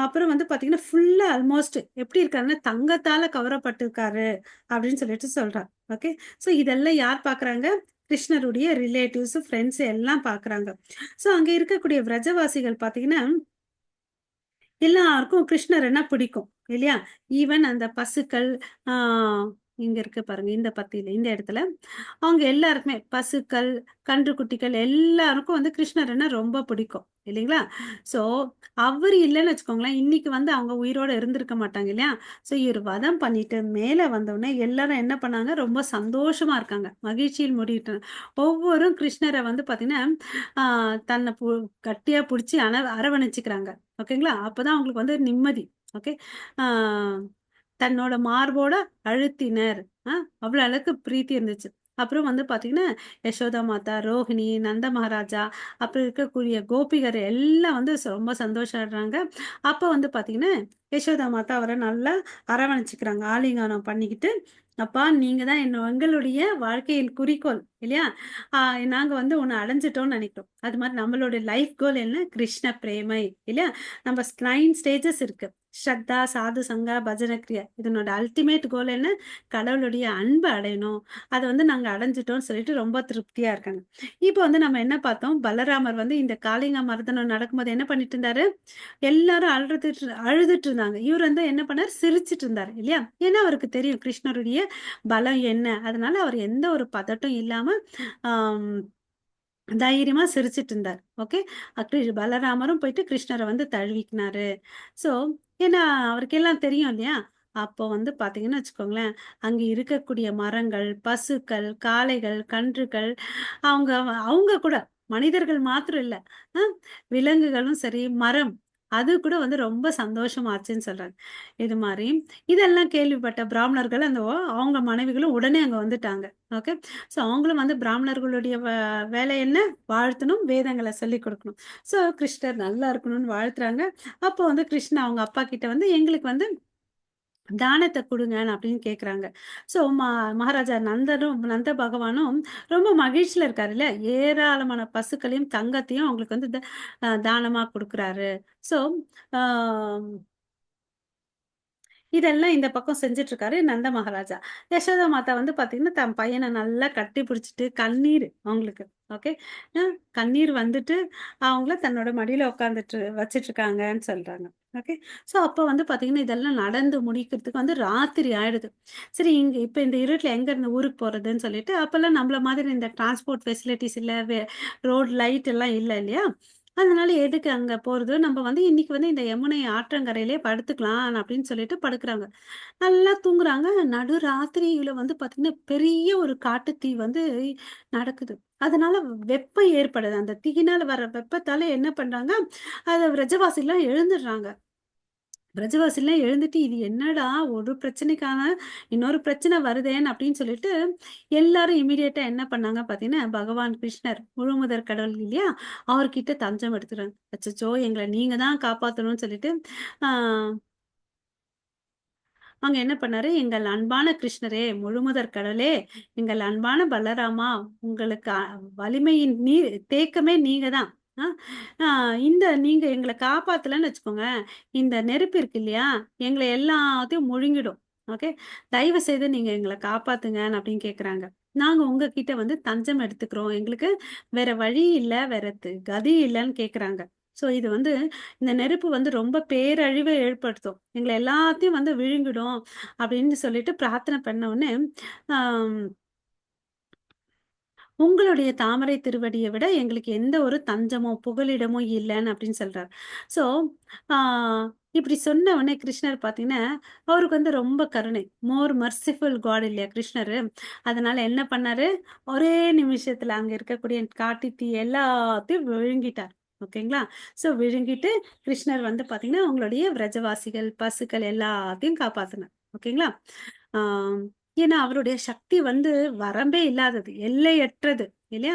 அப்புறம் வந்து பார்த்தீங்கன்னா, ஃபுல்லா ஆல்மோஸ்ட் எப்படி இருக்காருன்னா, தங்கத்தால கவரப்பட்டிருக்காரு அப்படின்னு சொல்லிட்டு சொல்றார். ஓகே. ஸோ இதெல்லாம் யார் பார்க்குறாங்க? கிருஷ்ணருடைய ரிலேட்டிவ்ஸ், ஃபிரெண்ட்ஸ் எல்லாம் பார்க்குறாங்க. ஸோ அங்க இருக்கக்கூடிய விரஜவாசிகள் பார்த்தீங்கன்னா எல்லாருக்கும் கிருஷ்ணர்ன்னா பிடிக்கும். இல்லையா? ஈவன் அந்த பசுக்கள், ஆ இங்க இருக்கு பாருங்க. இந்த பத்தியில இந்த இடத்துல. அவங்க எல்லாருக்குமே பசுக்கள், கன்றுக்குட்டிகள் எல்லாருக்கும் வந்து கிருஷ்ணர்ன்னா ரொம்ப பிடிக்கும். இல்லைங்களா? ஸோ, அவரு இல்லன்னு வச்சுக்கோங்களேன், இன்னைக்கு வந்து அவங்க உயிரோட இருந்திருக்க மாட்டாங்க இல்லையா? ஸோ, இவரு வதம் பண்ணிட்டு மேல வந்தவுடனே எல்லாரும் என்ன பண்ணாங்க, ரொம்ப சந்தோஷமா இருக்காங்க. மகிழ்ச்சியில் மூடிட்டு ஒவ்வொரும் கிருஷ்ணர வந்து பார்த்தீங்கன்னா, ஆ தன்னை கட்டியா புடிச்சு அரவணைச்சுக்கிறாங்க. ஓகேங்களா? அப்பதான் அவங்களுக்கு வந்து நிம்மதி. ஓகே. ஆ தன்னோட மார்போட அழுத்தினர். அ அவ்வளோ அளவுக்கு பிரீத்தி இருந்துச்சு. அப்புறம் வந்து பார்த்தீங்கன்னா, யசோதா மாதா, ரோஹிணி, நந்த மகாராஜா, அப்புறம் இருக்கக்கூடிய கோபிகர் எல்லாம் வந்து ரொம்ப சந்தோஷப்படுறாங்க. அப்ப வந்து பார்த்தீங்கன்னா, யசோதா மாதா அவரை நல்லா அரவணைச்சுக்கிறாங்க. ஆலிங்கனம் பண்ணிக்கிட்டு, "அப்பா நீங்க தான் எங்களுடைய வாழ்க்கையின் குறிக்கோள் இல்லையா? ஆ நாங்க வந்து உன்ன அடைஞ்சுட்டோம்னு நெனைக்கிறோம். அது மாரி நம்மளுடைய லைஃப் கோல் என்ன? கிருஷ்ண பிரேமை இல்லையா? நம்ம 9 ஸ்டேஜஸ் இருக்கு. ஸ்ரத்தா, சாது சங்கா, பஜன கிரியா. இதனோட அல்டிமேட் கோல் என்ன? கடவுளுடைய அன்ப அடையணும். அத வந்து நாங்க அடைஞ்சுட்டோம்னு சொல்லிட்டு ரொம்ப திருப்தியா இருக்காங்க. இப்போ வந்து நம்ம என்ன பார்த்தோம்? பலராமர் வந்து இந்த காளிங்கா மர்தனம் நடக்கும்போது என்ன பண்ணிட்டு இருந்தாரு? எல்லாரும் அழுதுட்டு இருந்தாங்க. இவரு வந்து என்ன பண்ணாரு? சிரிச்சுட்டு இருந்தாரு இல்லையா? ஏன்னா அவருக்கு தெரியும் கிருஷ்ணருடைய பலம் என்ன. அதனால அவர் எந்த ஒரு பதட்டம் இல்லாம ஆம் தைரியமா சிரிச்சுட்டு இருந்தார். ஓகே. பலராமரும் போயிட்டு கிருஷ்ணர வந்து தழுவிக்கினாரு. ஸோ, ஏன்னா அவருக்கெல்லாம் தெரியும் இல்லையா? அப்போ வந்து பார்த்தீங்கன்னு வச்சுக்கோங்களேன், அங்க இருக்கக்கூடிய மரங்கள், பசுக்கள், காளைகள், கன்றுகள், அவங்க அவங்க கூட மனிதர்கள் மாத்திரம் இல்ல. அ விலங்குகளும் சரி, மரம் அது கூட வந்து ரொம்ப சந்தோஷமாச்சுன்னு சொல்றாங்க. இது மாரி இதெல்லாம் கேள்விப்பட்ட பிராமணர்கள் அவங்க மனைவிகளும் உடனே அங்க வந்துட்டாங்க. ஓகே. ஸோ அவங்களும் வந்து பிராமணர்களுடைய வேலை என்ன? வாழ்த்தணும், வேதங்கள சொல்லிக் குடுக்கணும். ஸோ கிருஷ்ணர் நல்லா இருக்கணும்னு வாழ்த்துறாங்க. அப்போ வந்து கிருஷ்ணா அவங்க அப்பா கிட்ட வந்து எங்களுக்கு வந்து தானத்த குடுங்கன்னு அப்படின்னு கேட்குறாங்க. ஸோ மகாராஜா நந்த பகவானும் ரொம்ப மகிழ்ச்சியில இருக்காருல்ல. ஏராளமான பசுக்களையும், தங்கத்தையும் அவங்களுக்கு வந்து தானமா குடுக்குறாரு. ஸோ, ஆ இதெல்லாம் இந்த பக்கம் செஞ்சுட்டுருக்காரு நந்த மகாராஜா. யசோதா மாதா வந்து பார்த்தீங்கன்னா, தன் பையன நல்லா கட்டி பிடிச்சுட்டு கண்ணீரு அவங்களுக்கு. ஓகே. அ கண்ணீர் வந்துட்டு அவங்கள தன்னோட மடியில உட்காந்துட்டு வச்சுட்டுருக்காங்கன்னு சொல்றாங்க. ஓகே. ஸோ அப்ப வந்து பார்த்தீங்கன்னா, இதெல்லாம் நடந்து முடிக்கிறதுக்கு வந்து ராத்திரி ஆயிடுது. சரி இப்ப இந்த இருட்டுல எங்கருந்து ஊருக்கு போறதுன்னு சொல்லிட்டு, அப்பல்லாம் நம்மள மாதிரி இந்த டிரான்ஸ்போர்ட் ஃபெசிலிட்டீஸ் இல்ல, ரோட் லைட் எல்லாம் இல்ல இல்லையா? அதனால எதுக்கு அங்க போறது? நம்ம வந்து இன்னைக்கு வந்து இந்த யமுனை ஆற்றங்கரையிலே படுத்துக்கலாம் அப்படின்னு சொல்லிட்டு படுக்குறாங்க. நல்லா தூங்குறாங்க. நடுராத்திரியில வந்து பார்த்தீங்கன்னா, பெரிய ஒரு காட்டுத்தீ வந்து நடக்குது. அதனால வெப்பம் ஏற்படுது. அந்த தீயினால வர வெப்பத்தால என்ன பண்றாங்க, பிரஜவாசிலாம் எழுந்துடுறாங்க. பிரஜவாசிலாம் எழுந்துட்டு, "இது என்னடா ஒரு பிரச்சனைக்கான இன்னொரு பிரச்சனை வருதேன்னு" அப்படின்னு சொல்லிட்டு, எல்லாரும் இம்மீடியட்டா என்ன பண்ணாங்க பார்த்தீங்கன்னா, பகவான் கிருஷ்ணர் முழுமுதற் கடவுள் இல்லையா? அவர்கிட்ட தஞ்சம் எடுத்துக்கிறாங்க. அச்சச்சோ! எங்கள நீங்க தான் காப்பாத்தணும்னு சொல்லிட்டு, ஆ அங்க என்ன பண்ணாரு, "எங்கள் அன்பான கிருஷ்ணரே, முழுமுதற் கடவுளே, எங்கள் அன்பான பலராமா, உங்களுக்கு வலிமையின் தேக்கமே நீங்க தான். அ அ நீங்க எங்கள காப்பாத்தலன்னு வச்சுக்கோங்க, இந்த நெருப்பு இருக்கு இல்லையா? எங்கள எல்லாத்தையும் முழுங்கிடும். ஓகே. தயவு செய்து நீங்க எங்கள காப்பாத்துங்கன்னு" அப்படின்னு கேட்குறாங்க. "நாங்க உங்ககிட்ட வந்து தஞ்சம் எடுத்துக்கிறோம். எங்களுக்கு வேற வழி இல்ல, வேற கதி இல்லன்னு" கேட்குறாங்க. ஸோ இது வந்து இந்த நெருப்பு வந்து ரொம்ப பேரழிவை ஏற்படுத்தும். எங்கள எல்லாத்தையும் வந்து விழுங்கிடும் அப்படின்னு சொல்லிட்டு பிரார்த்தனை பண்ண உடனே, ஆம் உங்களுடைய தாமரை திருவடிய விட எங்களுக்கு எந்த ஒரு தஞ்சமோ, புகலிடமோ இல்லன்னு அப்படின்னு சொல்றாரு. ஸோ, ஆ இப்படி சொன்ன உடனே கிருஷ்ணர் பார்த்தீங்கன்னா, அவருக்கு வந்து ரொம்ப கருணை. மோர் மெர்சிஃபுல் காட் இல்லையா கிருஷ்ணரு. அதனால என்ன பண்ணாரு, ஒரே நிமிஷத்துல அங்க இருக்கக்கூடிய காட்டு தீ எல்லாத்தையும் விழுங்கிட்டார். ஓகேங்களா? ஸோ விழுங்கிட்டு கிருஷ்ணர் வந்து பார்த்தீங்கன்னா, உங்களுடைய விரஜவாசிகள், பசுக்கள் எல்லாத்தையும் காப்பாத்துனார். ஓகேங்களா? ஆ ஏன்னா அவருடைய சக்தி வந்து வரம்பே இல்லாதது. எல்லையற்றது. இல்லையா?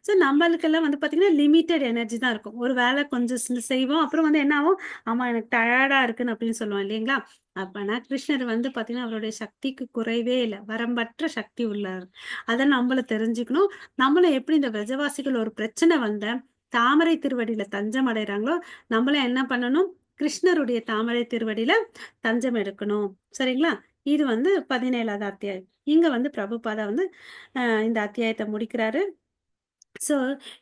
ஸோ நம்மளுக்கெல்லாம் வந்து பார்த்தீங்கன்னா, லிமிட்டட் எனர்ஜி தான் இருக்கும். ஒரு வேலை கொஞ்சம் செய்வோம். அப்புறம் வந்து என்ன ஆகும்? ஆமா எனக்கு டயர்டா இருக்குன்னு அப்படின்னு சொல்லுவோம் இல்லைங்களா? அப்பனா கிருஷ்ணர் வந்து பார்த்தீங்கன்னா, அவருடைய சக்திக்கு குறைவே இல்ல. வரம்பற்ற சக்தி உள்ளவர். அத நம்மளும் தெரிஞ்சுக்கணும். நம்மளும் எப்படி இந்த பிரஜவாசிகள் ஒரு பிரச்சனை வந்தா, தாமரை திருவடியில தஞ்சம் அடையறாங்களோ, நம்மளும் என்ன பண்ணணும்? கிருஷ்ணருடைய தாமரை திருவடியில தஞ்சம் எடுக்கணும். சரிங்களா? இது வந்து 17வது அத்தியாயம். இங்க வந்து பிரபுபாதா வந்து இந்த அத்தியாயத்த முடிக்கிறாரு. ஸோ,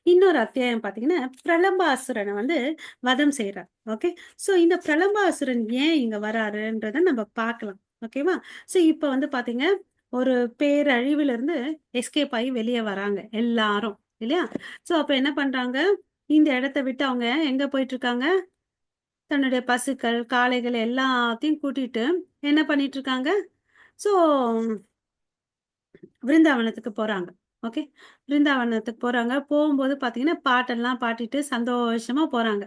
இன்னொரு அத்தியாயம் பார்த்தீங்கன்னா, பிரலம்பாசுரன வந்து வதம் செய்றார். ஓகே. ஸோ, இந்த பிரலம்பாசுரன் ஏன் இங்க வராருன்றத நம்ம பார்க்கலாம். ஓகேவா? ஸோ, இப்ப வந்து பார்த்தீங்க, ஒரு பேரழிவிலிருந்து எஸ்கேப் ஆயி வெளிய வராங்க எல்லாரும். இல்லையா? ஸோ, அப்ப என்ன பண்றாங்க? இந்த இடத்த விட்டு அவங்க எங்க போயிட்டுருக்காங்க? தன்னுடைய பசுக்கள், காளைகள் எல்லாத்தையும் கூட்டிட்டு என்ன பண்ணிட்டுருக்காங்க? ஸோ விருந்தாவனத்துக்கு போறாங்க. ஓகே. விருந்தாவனத்துக்கு போறாங்க. போகும்போது பார்த்தீங்கன்னா, பாட்டெல்லாம் பாடிட்டு சந்தோஷமா போறாங்க.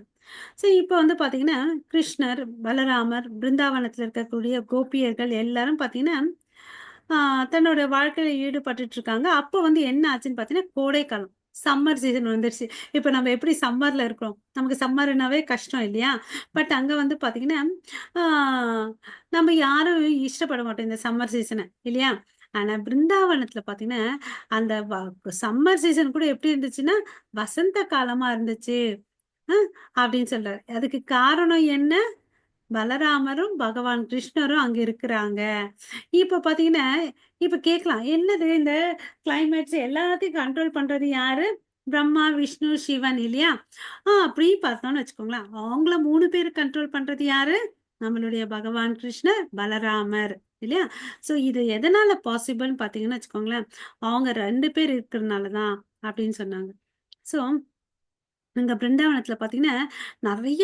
ஸோ, இப்ப வந்து பார்த்தீங்கன்னா, கிருஷ்ணர், பலராமர், பிருந்தாவனத்தில இருக்கக்கூடிய கோபியர்கள் எல்லாரும் பார்த்தீங்கன்னா, ஆ தன்னோட வாழ்க்கையில ஈடுபட்டுட்டு இருக்காங்க. அப்ப வந்து என்ன ஆச்சுன்னு பார்த்தீங்கன்னா, கோடைக்காலம். சம்மர் சீசன் வந்துருச்சு. இப்ப நம்ம எப்படி சம்மர்ல இருக்கிறோம். நமக்கு சம்மர்னாவே கஷ்டம் இல்லையா? பட் அங்க வந்து பார்த்தீங்கன்னா, ஆ நம்ம யாரும் இஷ்டப்பட மாட்டோம் இந்த சம்மர் சீசன இல்லையா? ஆனா பிருந்தாவனத்துல பார்த்தீங்கன்னா, அந்த சம்மர் சீசன் கூட எப்படி இருந்துச்சுன்னா, வசந்த காலமா இருந்துச்சு. அ அப்படின்னு சொல்றாரு. அதுக்கு காரணம் என்ன? பலராமரும், பகவான் கிருஷ்ணரும் அங்க இருக்கிறாங்க. இப்ப பார்த்தீங்கன்னா, இப்ப கேட்கலாம். என்னது இந்த கிளைமேட்ஸ் எல்லாத்தையும் கண்ட்ரோல் பண்றது யாரு? பிரம்மா, விஷ்ணு, சிவன் இல்லையா? அப்படி பார்த்தோம்னு வச்சுக்கோங்களேன். அவங்கள 3 பேரு கண்ட்ரோல் பண்றது யாரு? நம்மளுடைய பகவான் கிருஷ்ணர், பலராமர் இல்லையா? ஸோ இது எதனால பாசிபிள்ன்னு பார்த்தீங்கன்னு வச்சுக்கோங்களேன், அவங்க 2 பேர் இருக்கிறனால தான் அப்படின்னு சொன்னாங்க. ஸோ அங்க பிருந்தாவனத்துல பார்த்தீங்கன்னா, நெறைய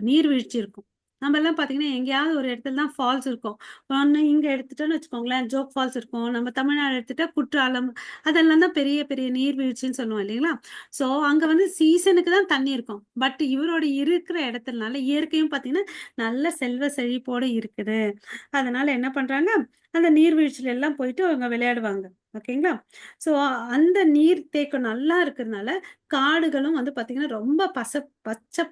நீர்வீழ்ச்சி இருக்கும். நம்மலாம் பார்த்தீங்கன்னா, எங்கேயாவது ஒரு இடத்துல தான் ஃபால்ஸ் இருக்கும். ஒண்ணு இங்க எடுத்துட்டோம்னு வச்சுக்கோங்களேன், ஜோக் ஃபால்ஸ் இருக்கும். நம்ம தமிழ்நாடு எடுத்துட்டா குற்றாலம், அதெல்லாம் தான் பெரிய பெரிய நீர்வீழ்ச்சின்னு சொல்லுவோம் இல்லைங்களா? ஸோ அங்க வந்து சீசனுக்கு தான் தண்ணி இருக்கும். பட் இவரோட இருக்கிற இடத்துலனால இயற்கையும் பார்த்தீங்கன்னா, நல்ல செல்வ செழிப்போட இருக்குது. அதனால என்ன பண்றாங்க, அந்த நீர்வீழ்ச்சில எல்லாம் போயிட்டு அவங்க விளையாடுவாங்க. ஓகேங்களா? ஸோ அந்த நீர் தேக்கம் நல்லா இருக்கிறதுனால, காடுகளும் வந்து பார்த்தீங்கன்னா, ரொம்ப பச்சை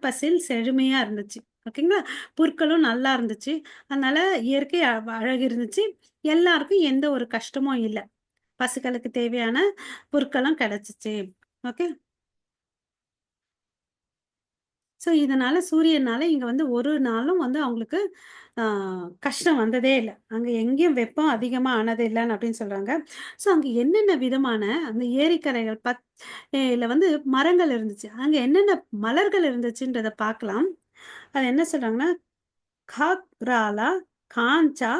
பசேல் செழுமையா இருந்துச்சு. ஓகேங்களா? புற்களும் நல்லா இருந்துச்சு. அதனால இயற்கை அழகு இருந்துச்சு. எல்லாருக்கும் எந்த ஒரு கஷ்டமும் இல்ல. பசுக்களுக்கு தேவையான புற்களும் கிடைச்சுச்சு. ஓகே. ஸோ, இதனால சூரியனால இங்க வந்து ஒரு நாளும் வந்து அவங்களுக்கு ஆ கஷ்டம் வந்ததே இல்ல. அங்க எங்கேயும் வெப்பம் அதிகமா ஆனது இல்லன்னு அப்படின்னு சொல்றாங்க. ஸோ, அங்க என்னென்ன விதமான அந்த ஏரிக்கரைகள் ல வந்து மரங்கள் இருந்துச்சு. அங்க என்னென்ன மலர்கள் இருந்துச்சுன்றத பார்க்கலாம். அது என்ன சொல்றாங்கன்னா, காக்ராலா, காஞ்சா,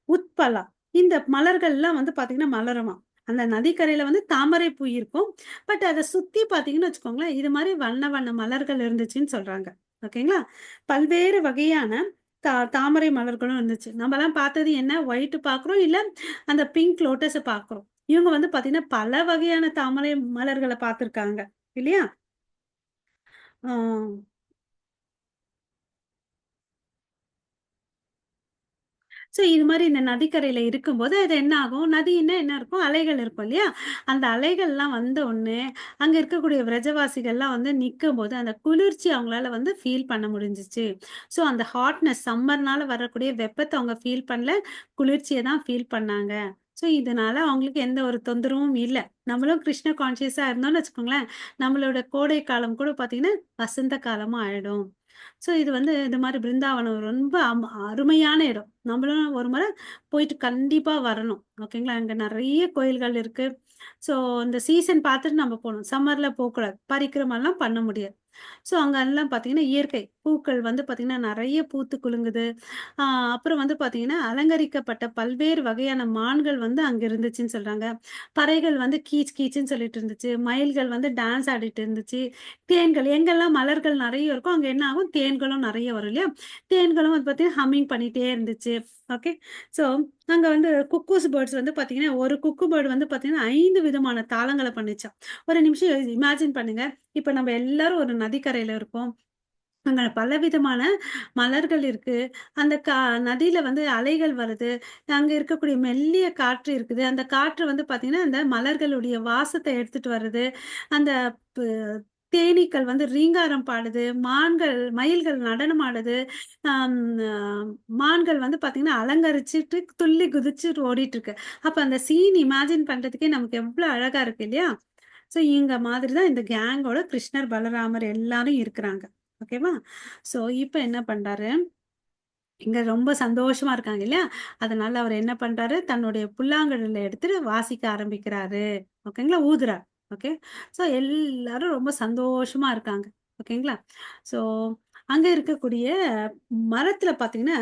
உத்பலா இந்த மலர்கள்லாம் வந்து பார்த்தீங்கன்னா மலருமாம். அந்த நதிக்கரையில வந்து தாமரை பூ இருக்கும். பட் அத சுத்தி பார்த்தீங்கன்னு வச்சுக்கோங்களேன், இது மாரி வண்ண வண்ண மலர்கள் இருந்துச்சுன்னு சொல்றாங்க. ஓகேங்களா? பல்வேறு வகையான தாமரை மலர்களும் இருந்துச்சு. நம்மலாம் பார்த்தது என்ன ஒயிட் பார்க்குறோம், இல்ல அந்த பிங்க் லோட்டஸ பார்க்குறோம். இவங்க வந்து பார்த்தீங்கன்னா, பல வகையான தாமரை மலர்கள பார்த்துருக்காங்க. இல்லையா? ஆ. ஸோ இது மாரி இந்த நதிக்கரையில இருக்கும்போது, அது என்ன ஆகும்? நதின்னா என்ன இருக்கும்? அலைகள் இருக்கும் இல்லையா? அந்த அலைகள்லாம் வந்த உடனே, அங்க இருக்கக்கூடிய விரஜவாசிகள்லாம் வந்து நிக்கும்போது, அந்த குளிர்ச்சி அவங்களால வந்து ஃபீல் பண்ண முடிஞ்சுச்சு. ஸோ அந்த ஹாட்னஸ் சம்மர்னால வரக்கூடிய வெப்பத்த அவங்க ஃபீல் பண்ணல. குளிர்ச்சிய தான் ஃபீல் பண்ணாங்க. ஸோ இதனால அவங்களுக்கு எந்த ஒரு தொந்தரவும் இல்ல. நம்மளும் கிருஷ்ண கான்ஷியஸா இருந்தோம்னு வச்சுக்கோங்களேன், நம்மளோட கோடை காலம் கூட பார்த்தீங்கன்னா, வசந்த காலமா ஆயிடும். ஸோ இது வந்து இந்த மாரி பிருந்தாவனம் ரொம்ப அருமையான இடம். நம்மளும் ஒரு முறை போயிட்டு கண்டிப்பா வரணும். ஓகேங்களா? அங்க நெறைய கோயில்கள் இருக்கு. ஸோ இந்த சீசன் பார்த்துட்டு நம்ம போணும். சம்மர்ல போக்கூடாது. பரிக்கிரமாலாம் பண்ண முடியாது. ஸோ அங்கலாம் பார்த்தீங்கன்னா, இயற்கை பூக்கள் வந்து பார்த்தீங்கன்னா, நெறைய பூத்து குலுங்குது. ஆ அப்புறம் வந்து பார்த்தீங்கன்னா, அலங்கரிக்கப்பட்ட பல்வேறு வகையான மான்கள் வந்து அங்க இருந்துச்சுன்னு சொல்றாங்க. பறைகள் வந்து கீச் கீச்சுன்னு சொல்லிட்டு இருந்துச்சு. மயில்கள் வந்து டான்ஸ் ஆடிட்டு இருந்துச்சு. தேன்கள் எங்கெல்லாம் மலர்கள் நெறைய இருக்கோ, அங்க என்ன ஆகும்? தேன்களும் நெறைய வரும் இல்லையா? தேன்களும் வந்து பார்த்தீங்கன்னா, ஹம்மிங் பண்ணிட்டே இருந்துச்சு. ஓகே. ஸோ அங்க வந்து குக்கூஸ் பேர்ட்ஸ் வந்து பார்த்தீங்கன்னா, ஒரு குக்கு பேர்ட் வந்து பார்த்தீங்கன்னா, 5 விதமான தாளங்கள பண்ணுச்சாம். ஒரு நிமிஷம் இமேஜின் பண்ணுங்க. இப்ப நம்ம எல்லாரும் ஒரு நதிக்கரையில இருக்கோம். அங்க பலவிதமான மலர்கள் இருக்கு. அந்த நதியில வந்து அலைகள் வருது. அங்க இருக்கக்கூடிய மெல்லிய காற்று இருக்குது. அந்த காற்று வந்து பார்த்தீங்கன்னா, அந்த மலர்களுடைய வாசத்த எடுத்துட்டு வருது. அந்த பு தேனீக்கள் வந்து ரீங்காரம் பாடுது. மயில்கள் நடனம் ஆடுது. அம் அ மான்கள் வந்து பார்த்தீங்கன்னா, அலங்கரிச்சுட்டு துள்ளி குதிச்சுட்டு ஓடிட்டுருக்கு. அப்ப அந்த சீன் இமேஜின் பண்றதுக்கே நமக்கு எவ்ளோ அழகா இருக்கு இல்லையா? ஸோ இங்க மாதிரி தான் இந்த கேங்கோட கிருஷ்ணர், பலராமர் எல்லாரும் இருக்கிறாங்க. ஓகேவா? ஸோ இப்ப என்ன பண்றாரு, இங்க ரொம்ப சந்தோஷமா இருக்காங்க இல்லையா? அதனால அவரு என்ன பண்றாரு, தன்னுடைய புல்லாங்குழல எடுத்துட்டு வாசிக்க ஆரம்பிக்கிறாரு. ஓகேங்களா? ஊதுறார். ஓகே. ஸோ எல்லாரும் ரொம்ப சந்தோஷமா இருக்காங்க. ஓகேங்களா? ஸோ அங்க இருக்கக்கூடிய மரத்துல பார்த்தீங்கன்னா,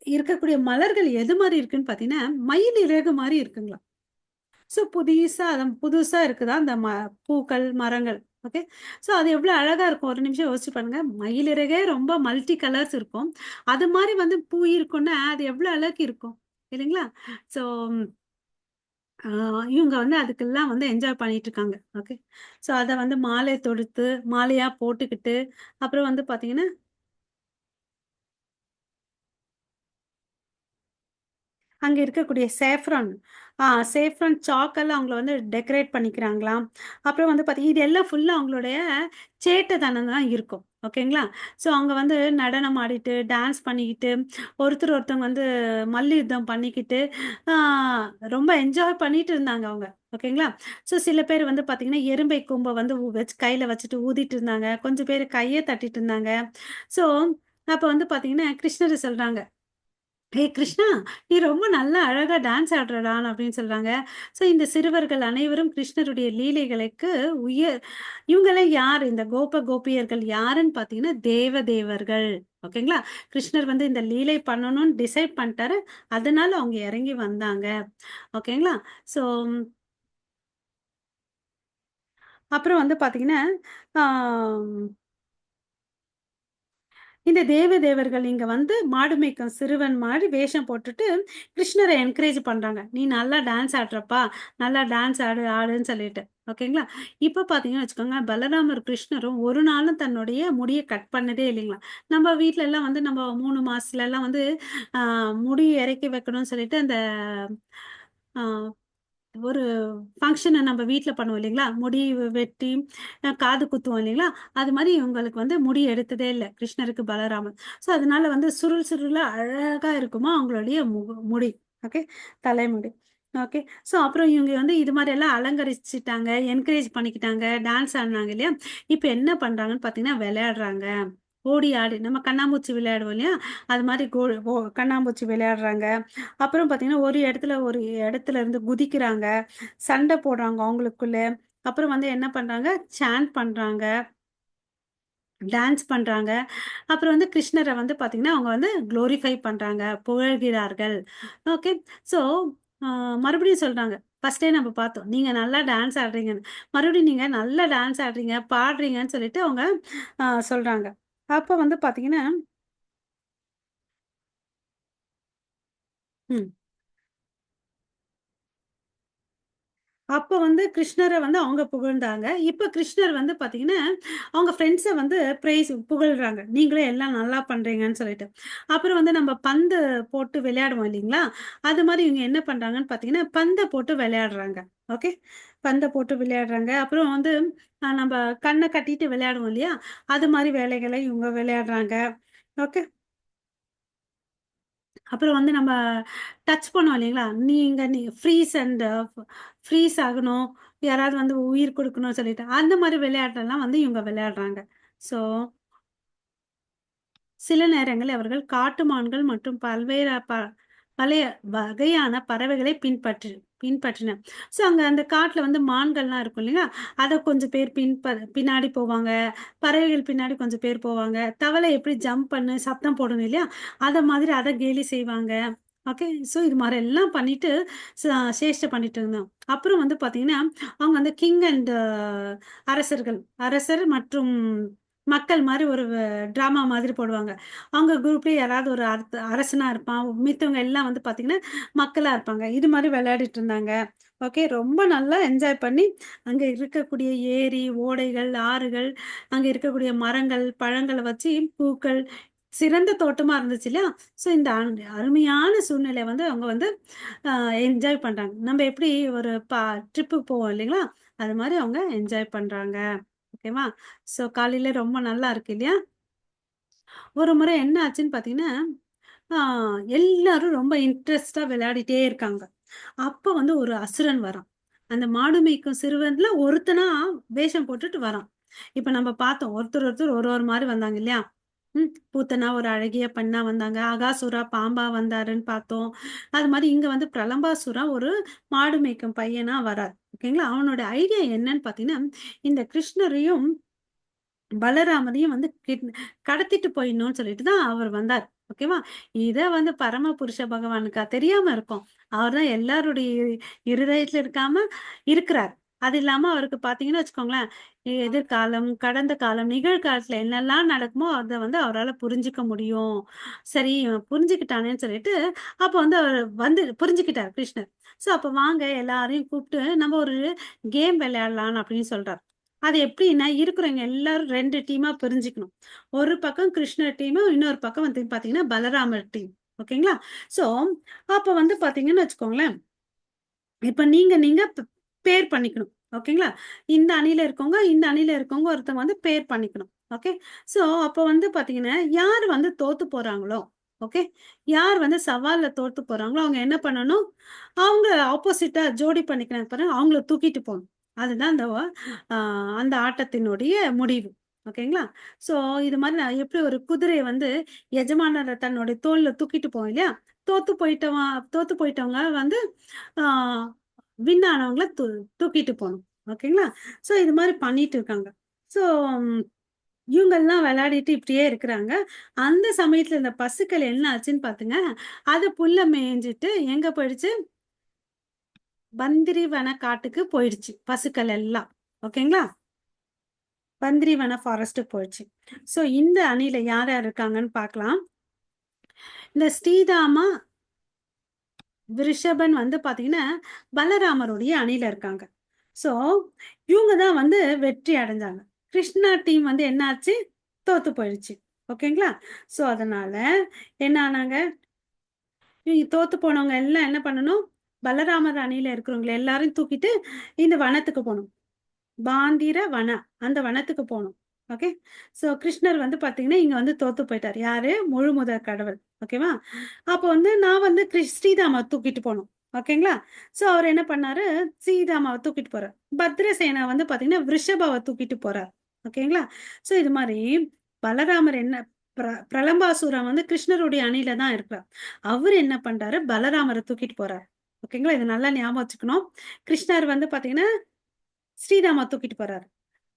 இருக்கக்கூடிய மலர்கள் எது மாரி இருக்குன்னு பார்த்தீங்கன்னா, மயில் இறகு மாரி இருக்குங்களாம். ஸோ புதுசா இருக்குதா அந்த பூக்கள், மரங்கள். ஓகே. ஸோ அது எவ்ளோ அழகா இருக்கும். ஒரு நிமிஷம் யோசிச்சு பாருங்க. மயிலிறகே ரொம்ப மல்டி கலர்ஸ் இருக்கும். அது மாரி வந்து பூ இருக்குன்னா, அது எவ்ளோ அழகு இருக்கும். இல்லைங்களா? ஸோ ஆ இவங்க வந்து அதுக்கெல்லாம் வந்து என்ஜாய் பண்ணிட்டு இருக்காங்க. ஓகே. ஸோ அத வந்து மாலை தொடுத்து, மாலையா போட்டுக்கிட்டு, அப்புறம் வந்து பார்த்தீங்கன்னா, அங்க இருக்கக்கூடிய சேஃப்ரான் சேஃப்ரான் சாக்கால அவங்கள வந்து டெக்கரேட் பண்ணிக்கிறாங்களாம். அப்புறம் வந்து இது எல்லாம் ஃபுல்லா அவங்களுடைய சேட்டத்தனம் தான் இருக்கும். ஓகேங்களா? ஸோ அவங்க வந்து நடனம் ஆடிட்டு, டான்ஸ் பண்ணிக்கிட்டு, ஒருத்தர் ஒருத்தவங்க வந்து மல்யுத்தம் பண்ணிக்கிட்டு, ஆ ரொம்ப என்ஜாய் பண்ணிட்டு இருந்தாங்க அவங்க. ஓகேங்களா? ஸோ சில பேர் வந்து பார்த்தீங்கன்னா, எருமை கொம்ப வந்து வச்சு கையில வச்சுட்டு ஊதிட்டு இருந்தாங்க. கொஞ்சம் பேரு கைய தட்டிட்டு இருந்தாங்க. ஸோ அப்ப வந்து பார்த்தீங்கன்னா, கிருஷ்ணர சொல்றாங்க. "ஏய் கிருஷ்ணா, நீ ரொம்ப நல்லா அழகா டான்ஸ் ஆடுறடான்னு" அப்படின்னு சொல்றாங்க. ஸோ இந்த சிறுவர்கள் அனைவரும் கிருஷ்ணருடைய லீலைகளுக்கு உய இவங்கலாம் யாரு? இந்த கோபியர்கள் யாருன்னு பார்த்தீங்கன்னா, தேவதேவர்கள். ஓகேங்களா? கிருஷ்ணர் வந்து இந்த லீலை பண்ணணும்னு டிசைட் பண்ணிட்டாரு. அதனால அவங்க இறங்கி வந்தாங்க. ஓகேங்களா? ஸோ அப்புறம் வந்து பார்த்தீங்கன்னா, ஆம் இந்த தேவதேவர்கள் இங்க வந்து மாடு மேய்க்கும் சிறுவன் மாரி வேஷம் போட்டுட்டு, கிருஷ்ணர என்கரேஜ் பண்றாங்க. "நீ நல்லா டான்ஸ் ஆடுறப்பா, நல்லா டான்ஸ் ஆடு, ஆடுன்னு" சொல்லிட்டு. ஓகேங்களா? இப்ப பார்த்தீங்கன்னு வச்சுக்கோங்க, பலராமர், கிருஷ்ணரும் ஒரு நாளும் தன்னுடைய முடிய கட் பண்ணதே இல்லைங்களாம். நம்ம வீட்லலாம் வந்து நம்ம 3 மாசத்துலலாம் வந்து ஆ முடி இறக்கி வைக்கணும்னு சொல்லிட்டு, அந்த ஆ ஒரு ஃபங்ஷன நம்ம வீட்ல பண்ணுவோம் இல்லைங்களா? முடி வெட்டி, காது குத்துவோம் இல்லைங்களா? அது மாரி இவங்களுக்கு வந்து முடி எடுத்ததே இல்ல. கிருஷ்ணருக்கு, பலராமர். ஸோ, அதனால வந்து சுருள் சுருளா அழகா இருக்குமா அவங்களுடைய முடி. ஓகே. தலைமுடி. ஓகே. ஸோ, அப்புறம் இவங்க வந்து இது மாரியெல்லாம் அலங்கரிச்சுட்டாங்க, என்கரேஜ் பண்ணிக்கிட்டாங்க, டான்ஸ் ஆடுனாங்க இல்லையா? இப்ப என்ன பண்றாங்கன்னு பார்த்தீங்கன்னா, விளையாடுறாங்க. ஓடி ஆடி நம்ம கண்ணாமூச்சி விளையாடுவோம் இல்லையா? அது மாரி கண்ணாமூச்சி விளையாடுறாங்க. அப்புறம் பார்த்தீங்கன்னா, ஒரு இடத்துல இருந்து குதிக்கிறாங்க. சண்டை போடுறாங்க அவங்களுக்குள்ள. அப்புறம் வந்து என்ன பண்றாங்க, சாண்ட் பண்றாங்க, டான்ஸ் பண்றாங்க. அப்புறம் வந்து கிருஷ்ணர வந்து பார்த்தீங்கன்னா, அவங்க வந்து குளோரிஃபை பண்றாங்க, புகழ்கிறார்கள். ஓகே. ஸோ, அ மறுபடியும் சொல்றாங்க. ஃபர்ஸ்ட்டே நம்ம பார்த்தோம். நீங்க நல்லா டான்ஸ் ஆடுறீங்கன்னு. மறுபடியும் நீங்க நல்லா டான்ஸ் ஆடுறீங்க, பாடுறீங்கன்னு சொல்லிட்டு அவங்க சொல்றாங்க. அப்ப வந்து பார்த்தீங்கன்னா ம். அப்ப வந்து கிருஷ்ணர வந்து அவங்க புகழ்ந்தாங்க. இப்ப கிருஷ்ணர் வந்து பார்த்தீங்கன்னா, அவங்க ஃப்ரெண்ட்ஸ வந்து புகழ்றாங்க. நீங்களும் எல்லாம் நல்லா பண்றீங்கன்னு சொல்லிட்டு. அப்புறம் வந்து நம்ம பந்து போட்டு விளையாடுவோம் இல்லீங்களா? அது மாரி இவங்க என்ன பண்றாங்கன்னு பார்த்தீங்கன்னா, பந்த போட்டு விளையாடுறாங்க. ஓகே. பந்த போட்டு விளையாடுறாங்க. அப்புறம் வந்து நம்ப கண்ண கட்டிட்டு விளையாடுவோம் இல்லையா? அது மாரி வேலைகள இவங்க விளையாடுறாங்க. ஓகே. அப்புறம் வந்து நம்ம டச் பண்ணோம் இல்லைங்களா? நீ ஃப்ரீஸ் ஆகணும். யாராவது வந்து உயிர் குடுக்கணும்னு சொல்லிட்டு, அந்த மாரி விளையாட்டெல்லாம் வந்து இவங்க விளையாடுறாங்க. ஸோ சில நேரங்களில் அவர்கள் காட்டுமான்கள் மற்றும் பழைய வகையான பறவைகளை பின்பற்றினர். ஸோ அங்க அந்த காட்டுல வந்து மான்கள்லாம் இருக்கும் இல்லையா? அத கொஞ்சம் பேர் பின்னாடி போவாங்க. பறவைகள் பின்னாடி கொஞ்சம் பேர் போவாங்க. தவளை எப்படி ஜம்ப் பண்ணு, சத்தம் போடும் இல்லையா? அத மாதிரி அத கேலி செய்வாங்க. ஓகே. ஸோ இது மாரி எல்லாம் பண்ணிட்டு ச சேஷ்டை பண்ணிட்டு இருந்தோம். அப்புறம் வந்து பார்த்தீங்கன்னா, அவங்க வந்து கிங் அண்ட் அரசர் மற்றும் மக்கள் மாரி ஒரு ட்ராமா மாதிரி போடுவாங்க. அவங்க குரூப்லயே யாராவது ஒரு அரசனா இருப்பான். மித்தவங்க எல்லாம் வந்து பார்த்தீங்கன்னா, மக்களா இருப்பாங்க. இது மாரி விளையாடிட்டு இருந்தாங்க. ஓகே. ரொம்ப நல்லா என்ஜாய் பண்ணி, அங்க இருக்கக்கூடிய ஏரி, ஓடைகள், ஆறுகள், அங்க இருக்கக்கூடிய மரங்கள், பழங்கள வச்சு பூக்கள், சிறந்த தோட்டமா இருந்துச்சு இல்லையா? ஸோ இந்த அருமையான சூழ்நிலைய வந்து அவங்க வந்து அ என்ஜாய் பண்றாங்க. நம்ம எப்படி ஒரு ட்ரிப்புக்கு போவோம் இல்லைங்களா? அது மாரி அவங்க என்ஜாய் பண்றாங்க. ஓகேவா? ஸோ காலையில ரொம்ப நல்லா இருக்கு இல்லையா? ஒரு முறை என்ன ஆச்சுன்னு பார்த்தீங்கன்னா, ஆ எல்லாரும் ரொம்ப இன்ட்ரெஸ்ட்டா விளையாடிட்டே இருக்காங்க. அப்ப வந்து ஒரு அசுரன் வரான். அந்த மாடு மேய்க்கும் சிறுவன்ல ஒருத்தனா வேஷம் போட்டுட்டு வரான். இப்ப நம்ம பார்த்தோம். ஒருத்தர் ஒரு ஒரு மாரி வந்தாங்க இல்லையா? பூத்தனா ஒரு அழகிய பெண்ணா வந்தாங்க. அகாசுரா பாம்பா வந்தாருன்னு பார்த்தோம். அது மாரி இங்க வந்து பிரலம்பாசுரா ஒரு மாடு மேய்க்கும் பையனா வரார். ஓகேங்களா? அவனோட ஐடியா என்னன்னு பார்த்தீங்கன்னா, இந்த கிருஷ்ணரையும் பலராமரையும் வந்து கடத்திட்டு போயிடணும்னு சொல்லிட்டு தான் அவர் வந்தார். ஓகேவா? இத வந்து பரம புருஷ பகவானுக்கா தெரியாம இருக்கும். அவர் தான் எல்லாருடைய இருதயத்துல இருக்காம இருக்கிறார். அது இல்லாம அவருக்கு பார்த்தீங்கன்னு வச்சுக்கோங்களேன், எதிர்காலம், கடந்த காலம், நிகழ்காலத்துல என்னெல்லாம் நடக்குமோ அத வந்து அவரால புரிஞ்சுக்க முடியும். சரி இவன் புரிஞ்சுக்கிட்டானேன்னு சொல்லிட்டு, அப்ப வந்து அவரு வந்து புரிஞ்சுக்கிட்டார் கிருஷ்ணர். ஸோ அப்ப வாங்க எல்லாரையும் கூப்பிட்டு நம்ம ஒரு கேம் விளையாடலான்னு அப்படின்னு சொல்றார். அது எப்படின்னா, இருக்கிறவங்க எல்லாரும் 2 டீமா பிரிஞ்சுக்கணும். ஒரு பக்கம் கிருஷ்ணர் டீமு, இன்னொரு பக்கம் வந்து பார்த்தீங்கன்னா, பலராமர் டீம். ஓகேங்களா? சோ, அப்ப வந்து பாத்தீங்கன்னு வச்சுக்கோங்களேன், இப்ப நீங்க நீங்க பேர் பண்ணிக்கணும். ஓகேங்களா? இந்த அணியில இருக்கவங்க, இந்த அணியில இருக்கவங்க ஒருத்தவங்க வந்து பேர் பண்ணிக்கணும். ஓகே. சோ, அப்ப வந்து பாத்தீங்கன்னா, யார் வந்து தோத்து போறாங்களோ, ஓகே. யார் வந்து சவால்ல தோத்து போறாங்களோ, அவங்க என்ன பண்ணணும்? அவங்க ஆப்போசிட்டா ஜோடி பண்ணிக்கிறாங்க பாருங்க, அவங்கள தூக்கிட்டு போணும். அதுதான் அ அந்த ஆட்டத்தினுடைய முடிவு. ஓகேங்களா? சோ, இது மாரி நான் எப்படி ஒரு குதிரைய வந்து எஜமானர் தன்னுடைய தோள்ல தூக்கிட்டு போவோம் இல்லையா? தோத்து போயிட்டவங்க வந்து ஆ வின் ஆனவங்கள தூக்கிட்டு போணும். ஓகேங்களா? சோ இது மாரி பண்ணிட்டு இருக்காங்க. சோ இவங்கலாம் விளையாடிட்டு இப்படியே இருக்கிறாங்க. அந்த சமயத்துல இந்த பசுக்கள் என்ன ஆச்சுன்னு பாத்துங்க, அது புல்ல மேய்ஞ்சுட்டு எங்க போயிடுச்சு? பந்திரிவன காட்டுக்கு போயிடுச்சு. பசுக்கள் எல்லாம். ஓகேங்களா? பந்திரிவன ஃபாரஸ்ட்டுக்கு போயிடுச்சு. சோ இந்த அணியில யார் யார் இருக்காங்கன்னு பாக்கலாம். இந்த ஸ்ரீதாமா, விருஷபன் வந்து பாத்தீங்கன்னா, பலராமருடைய அணியில இருக்காங்க. ஸோ, இவங்க தான் வந்து வெற்றி அடைஞ்சாங்க. கிருஷ்ணா டீம் வந்து என்ன ஆச்சு? தோத்து போயிடுச்சு. ஓகேங்களா? ஸோ, அதனால என்ன ஆனாங்க? இவங்க தோத்து போனவங்க எல்லாம் என்ன பண்ணணும்? பலராமர் அணியில இருக்கிறவங்கள எல்லாரையும் தூக்கிட்டு இந்த வனத்துக்கு போணும். பாந்திர வன. அந்த வனத்துக்கு போணும். ஓகே. சோ கிருஷ்ணர் வந்து பாத்தீங்கன்னா, இங்க வந்து தோத்து போயிட்டாரு. யாரு? முழுமுதற் கடவுள். ஓகேவா? அப்போ வந்து நான் வந்து ஸ்ரீதாமாவ தூக்கிட்டு போணும். ஓகேங்களா? சோ அவரு என்ன பண்ணாரு? ஸ்ரீதாமாவ தூக்கிட்டு போறார். பத்ரசேனா வந்து பாத்தீங்கன்னா, விருஷபாவ தூக்கிட்டு போறார். ஓகேங்களா? சோ இது மாரி பலராமர் என்ன பிரலம்பாசுரன் வந்து கிருஷ்ணருடைய அணியில தான் இருக்கிறார். அவரு என்ன பண்றாரு? பலராமர தூக்கிட்டு போறார். ஓகேங்களா? இத நல்லா ஞாபகம் வச்சுக்கணும். கிருஷ்ணர் வந்து பாத்தீங்கன்னா ஸ்ரீராம தூக்கிட்டு போறாரு.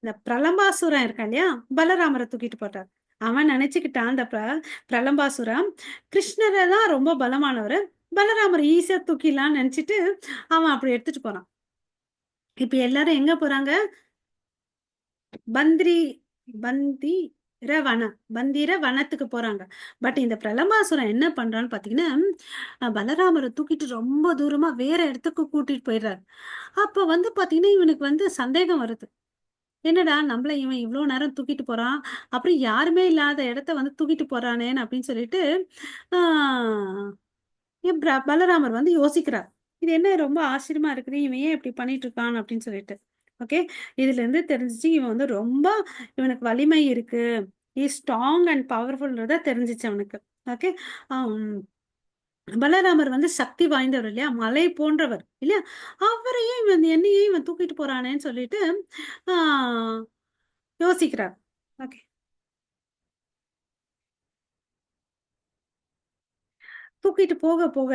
இந்த பிரலம்பாசுரன் இருக்கான் இல்லையா? பலராமர தூக்கிட்டு போறார். அவன் நெனச்சுக்கிட்டான் அந்த பிரலம்பாசுரன், கிருஷ்ணர தான் ரொம்ப பலமானவரு. பலராமர ஈஸியா தூக்கிடலாம்னு நெனச்சுட்டு, அவன் அப்படி எடுத்துட்டு போறான். இப்ப எல்லாரும் எங்க போறாங்க? பந்திரி பந்திர வனம். பந்திர வனத்துக்கு போறாங்க. பட் இந்த பிரலம்பாசுரன் என்ன பண்றான்னு பாத்தீங்கன்னா, பலராமர தூக்கிட்டு ரொம்ப தூரமா வேற இடத்துக்கு கூட்டிட்டு போயிடுறாரு. அப்ப வந்து பாத்தீங்கன்னா, இவனுக்கு வந்து சந்தேகம் வருது. என்னடா நம்மள இவன் இவ்ளோ நேரம் தூக்கிட்டு போறான். அப்புறம் யாருமே இல்லாத இடத்த வந்து தூக்கிட்டு போறானேன்னு அப்படின்னு சொல்லிட்டு, ஆ பலராமர் வந்து யோசிக்கிறார். இது என்ன ரொம்ப ஆச்சரியமா இருக்குது. இவன் ஏன் இப்படி பண்ணிட்டு இருக்கான் அப்படின்னு சொல்லிட்டு. ஓகே. இதுலருந்து தெரிஞ்சுச்சு இவன் வந்து ரொம்ப இவனுக்கு வலிமை இருக்கு. ஸ்ட்ராங் அண்ட் பவர்ஃபுல்ன்றத தெரிஞ்சுச்சு அவனுக்கு. ஓகே. அம் பலராமர் வந்து சக்தி வாய்ந்தவர் இல்லையா? மலை போன்றவர் இல்லையா? அவரையே இவன் என்னையே இவன் தூக்கிட்டு போறானேன்னு சொல்லிட்டு, ஆ யோசிக்கிறார். ஓகே. தூக்கிட்டு போக, போக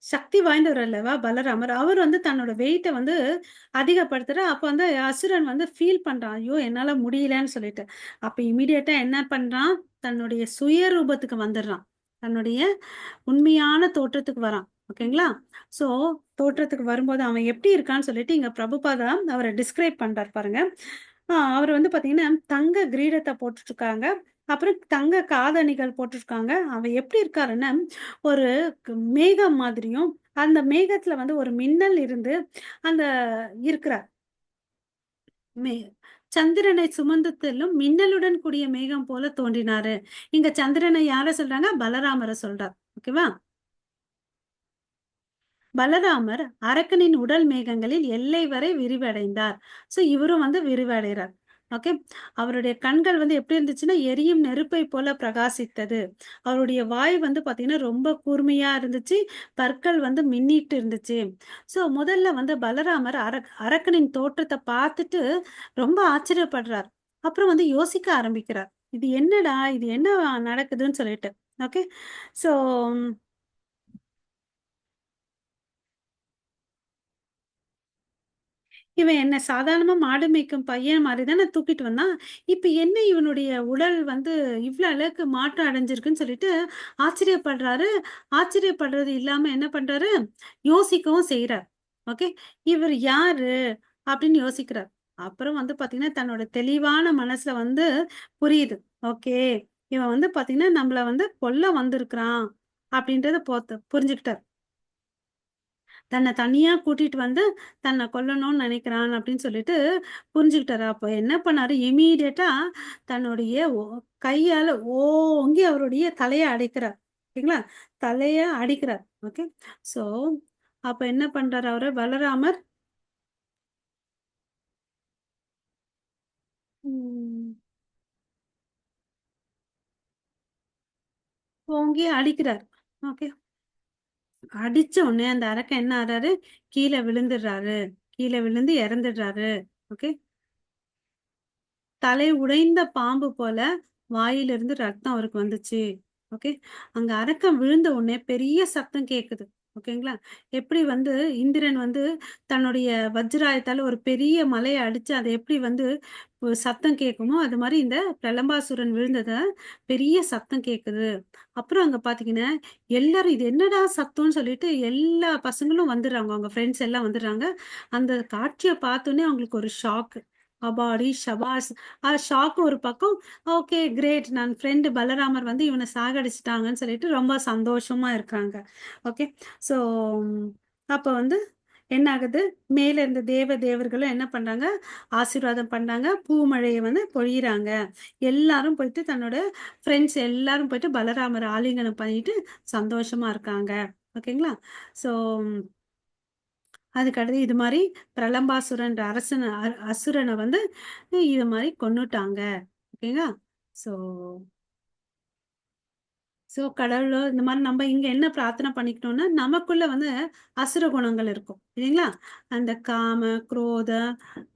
சக்தி வாய்ந்தவர் அல்லவா பலராமர். அவர் வந்து தன்னோட வெயிட்ட வந்து அதிகப்படுத்துறார். அப்ப வந்து அசுரன் வந்து ஃபீல் பண்றான். ஐயோ! என்னால முடியலன்னு சொல்லிட்டு. அப்ப இம்மீடியட்டா என்ன பண்றான்? தன்னுடைய சுயரூபத்துக்கு வந்துடுறான். தன்னுடைய உண்மையான தோற்றத்துக்கு வரான். ஓகேங்களா? ஸோ தோற்றத்துக்கு வரும்போது அவன் எப்படி இருக்கான்னு சொல்லிட்டு இங்க பிரபுபாதா அவர டிஸ்கிரைப் பண்றார் பாருங்க. அவரு வந்து பார்த்தீங்கன்னா, தங்க கிரீடத்த போட்டுட்டுருக்காங்க. அப்புறம் தங்க காதணிகள் போட்டுருக்காங்க. அவன் எப்படி இருக்காருன்னா, ஒரு மேகம் மாதிரியும், அந்த மேகத்துல வந்து ஒரு மின்னல் இருந்து அந்த இருக்கிறார். மே சந்திரனை சுமந்து செல்லும் மின்னலுடன் கூடிய மேகம் போல தோன்றினாரு. இங்க சந்திரனை யார சொல்றாங்க? பலராமர சொல்றார். ஓகேவா? பலராமர் அரக்கனின் உடல் மேகங்களில் எல்லை வரை விரிவடைந்தார். சோ இவரும் வந்து விரிவடைறார். ஓகே. அவருடைய கண்கள் வந்து எப்படி இருந்துச்சுன்னா, எரியும் நெருப்பை போல பிரகாசித்தது. அவருடைய வாய் வந்து பார்த்தீங்கன்னா, ரொம்ப கூர்மையா இருந்துச்சு. பற்கள் வந்து மின்னிட்டு இருந்துச்சு. சோ முதல்ல வந்து பலராமர் அரக்கனின் தோற்றத்த பார்த்துட்டு ரொம்ப ஆச்சரியப்படுறார். அப்புறம் வந்து யோசிக்க ஆரம்பிக்கிறார். இது என்னடா? இது என்ன நடக்குதுன்னு சொல்லிட்டு. ஓகே. சோ இவன் என்ன சாதாரணமா மாடு மேய்க்கும் பையன் மாரி தானே தூக்கிட்டு வந்தான். இப்ப என்ன இவனுடைய உடல் வந்து இவ்ளோ அளவுக்கு மாற்றம் அடைஞ்சிருக்குன்னு சொல்லிட்டு ஆச்சரியப்படுறாரு. ஆச்சரியப்படுறது இல்லாம என்ன பண்றாரு? யோசிக்கவும் செய்றார். ஓகே. இவர் யாரு? அப்படின்னு யோசிக்கிறார். அப்புறம் வந்து பார்த்தீங்கன்னா, தன்னோட தெளிவான மனசுல வந்து புரியுது. ஓகே. இவன் வந்து பார்த்தீங்கன்னா, நம்மள வந்து கொல்ல வந்திருக்கிறான். அப்படின்றத புரிஞ்சுக்கிட்டார். தன்னை தனியா கூட்டிட்டு வந்து தன்னை கொல்லணும்னு நினைக்கிறான் அப்படின்னு சொல்லிட்டு புரிஞ்சுக்கிட்டாரு. அப்போ என்ன பண்ணாரு? இம்மீடியட்டா தன்னுடைய கையால ஓங்கி அவருடைய தலைய அடைக்கிறார். ஓகேங்களா? தலைய அடிக்கிறார். ஓகே. ஸோ அப்ப என்ன பண்றாரு அவரு பலராமர்? ம். ஓங்கி அடிக்கிறார். ஓகே. அடிச்ச உடனே அந்த அரக்கன் என்ன ஆறாரு? கீழ விழுந்துடுறாரு. கீழ விழுந்து இறந்துடுறாரு. ஓகே. தலை உடைந்த பாம்பு போல வாயிலிருந்து ரத்தம் அவருக்கு வந்துச்சு. ஓகே. அங்க அரக்கன் விழுந்த உடனே பெரிய சத்தம் கேக்குது. ஓகேங்களா? எப்படி வந்து இந்திரன் வந்து தன்னுடைய வஜ்ராயத்தால ஒரு பெரிய மலைய அடிச்சு, அது எப்படி வந்து சத்தம் கேட்குமோ, அது மாரி இந்த பிரலம்பாசுரன் விழுந்தத பெரிய சத்தம் கேக்குது. அப்புறம் அங்க பாத்தீங்கன்னா, எல்லாரும் இது என்னடா சத்தம்ன்னு சொல்லிட்டு எல்லா பசங்களும் வந்துர்றாங்க. அவங்க ஃப்ரெண்ட்ஸ் எல்லாம் வந்துர்றாங்க. அந்த காட்சிய பார்த்தோனே அவங்களுக்கு ஒரு ஷாக். அப்பாடி! ஷபாஸ்! ஷாக் ஒரு பக்கம். Okay great. நான் ஃப்ரெண்ட் பலராமர் வந்து இவன சாகடிச்சுட்டாங்கன்னு சொல்லிட்டு ரொம்ப சந்தோஷமா இருக்காங்க. ஓகே. ஸோ அப்ப வந்து என்ன ஆகுது? மேல இருந்த தேவர்களும் என்ன பண்றாங்க? ஆசீர்வாதம் பண்றாங்க. பூமழைய வந்து பொழியிறாங்க. எல்லாரும் போயிட்டு தன்னோட ஃப்ரெண்ட்ஸ் எல்லாரும் போயிட்டு பலராமர ஆலிங்கனம் பண்ணிட்டு சந்தோஷமா இருக்காங்க. ஓகேங்களா? ஸோ அதுக்கடுத்து இது மாரி பிரலம்பாசுரன்ற அரசன அசுரன வந்து இது மாரி கொன்னுட்டாங்க. ஓகேங்களா? ஸோ ஸோ கடவுளோ இந்த மாரி நம்ம இங்க என்ன பிரார்த்தனை பண்ணிக்கணும்னா, நமக்குள்ள வந்து அசுர குணங்கள் இருக்கும். இல்லைங்களா? அந்த காம, குரோத,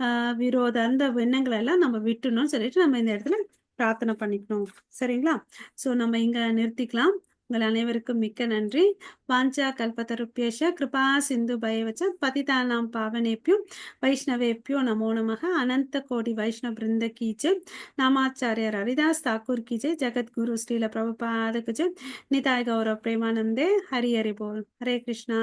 அ விரோத அந்த எண்ணங்கள எல்லாம் நம்ம விட்டுடணும்னு சொல்லிட்டு நம்ம இந்த இடத்துல பிரார்த்தனை பண்ணிக்கணும். சரிங்களா? ஸோ நம்ம இங்க நிறுத்திக்கலாம். உங்கள் அனைவருக்கும் மிக்க நன்றி. வாஞ்சா கல்பத்தருப்யேஷ கிருபா சிந்து பைவச்ச பதிதானாம் பாவனேப்யும் வைஷ்ணவேப்யோ நமோ நமः अनंत कोटि वैष्णव वृंद की जय नामाचार्य हरिदास ठाकुर की जय जगत गुरु श्रील प्रभुपाद की जय निताय गौरव प्रेमानंदे हरि हरि बोल हरे कृष्णा।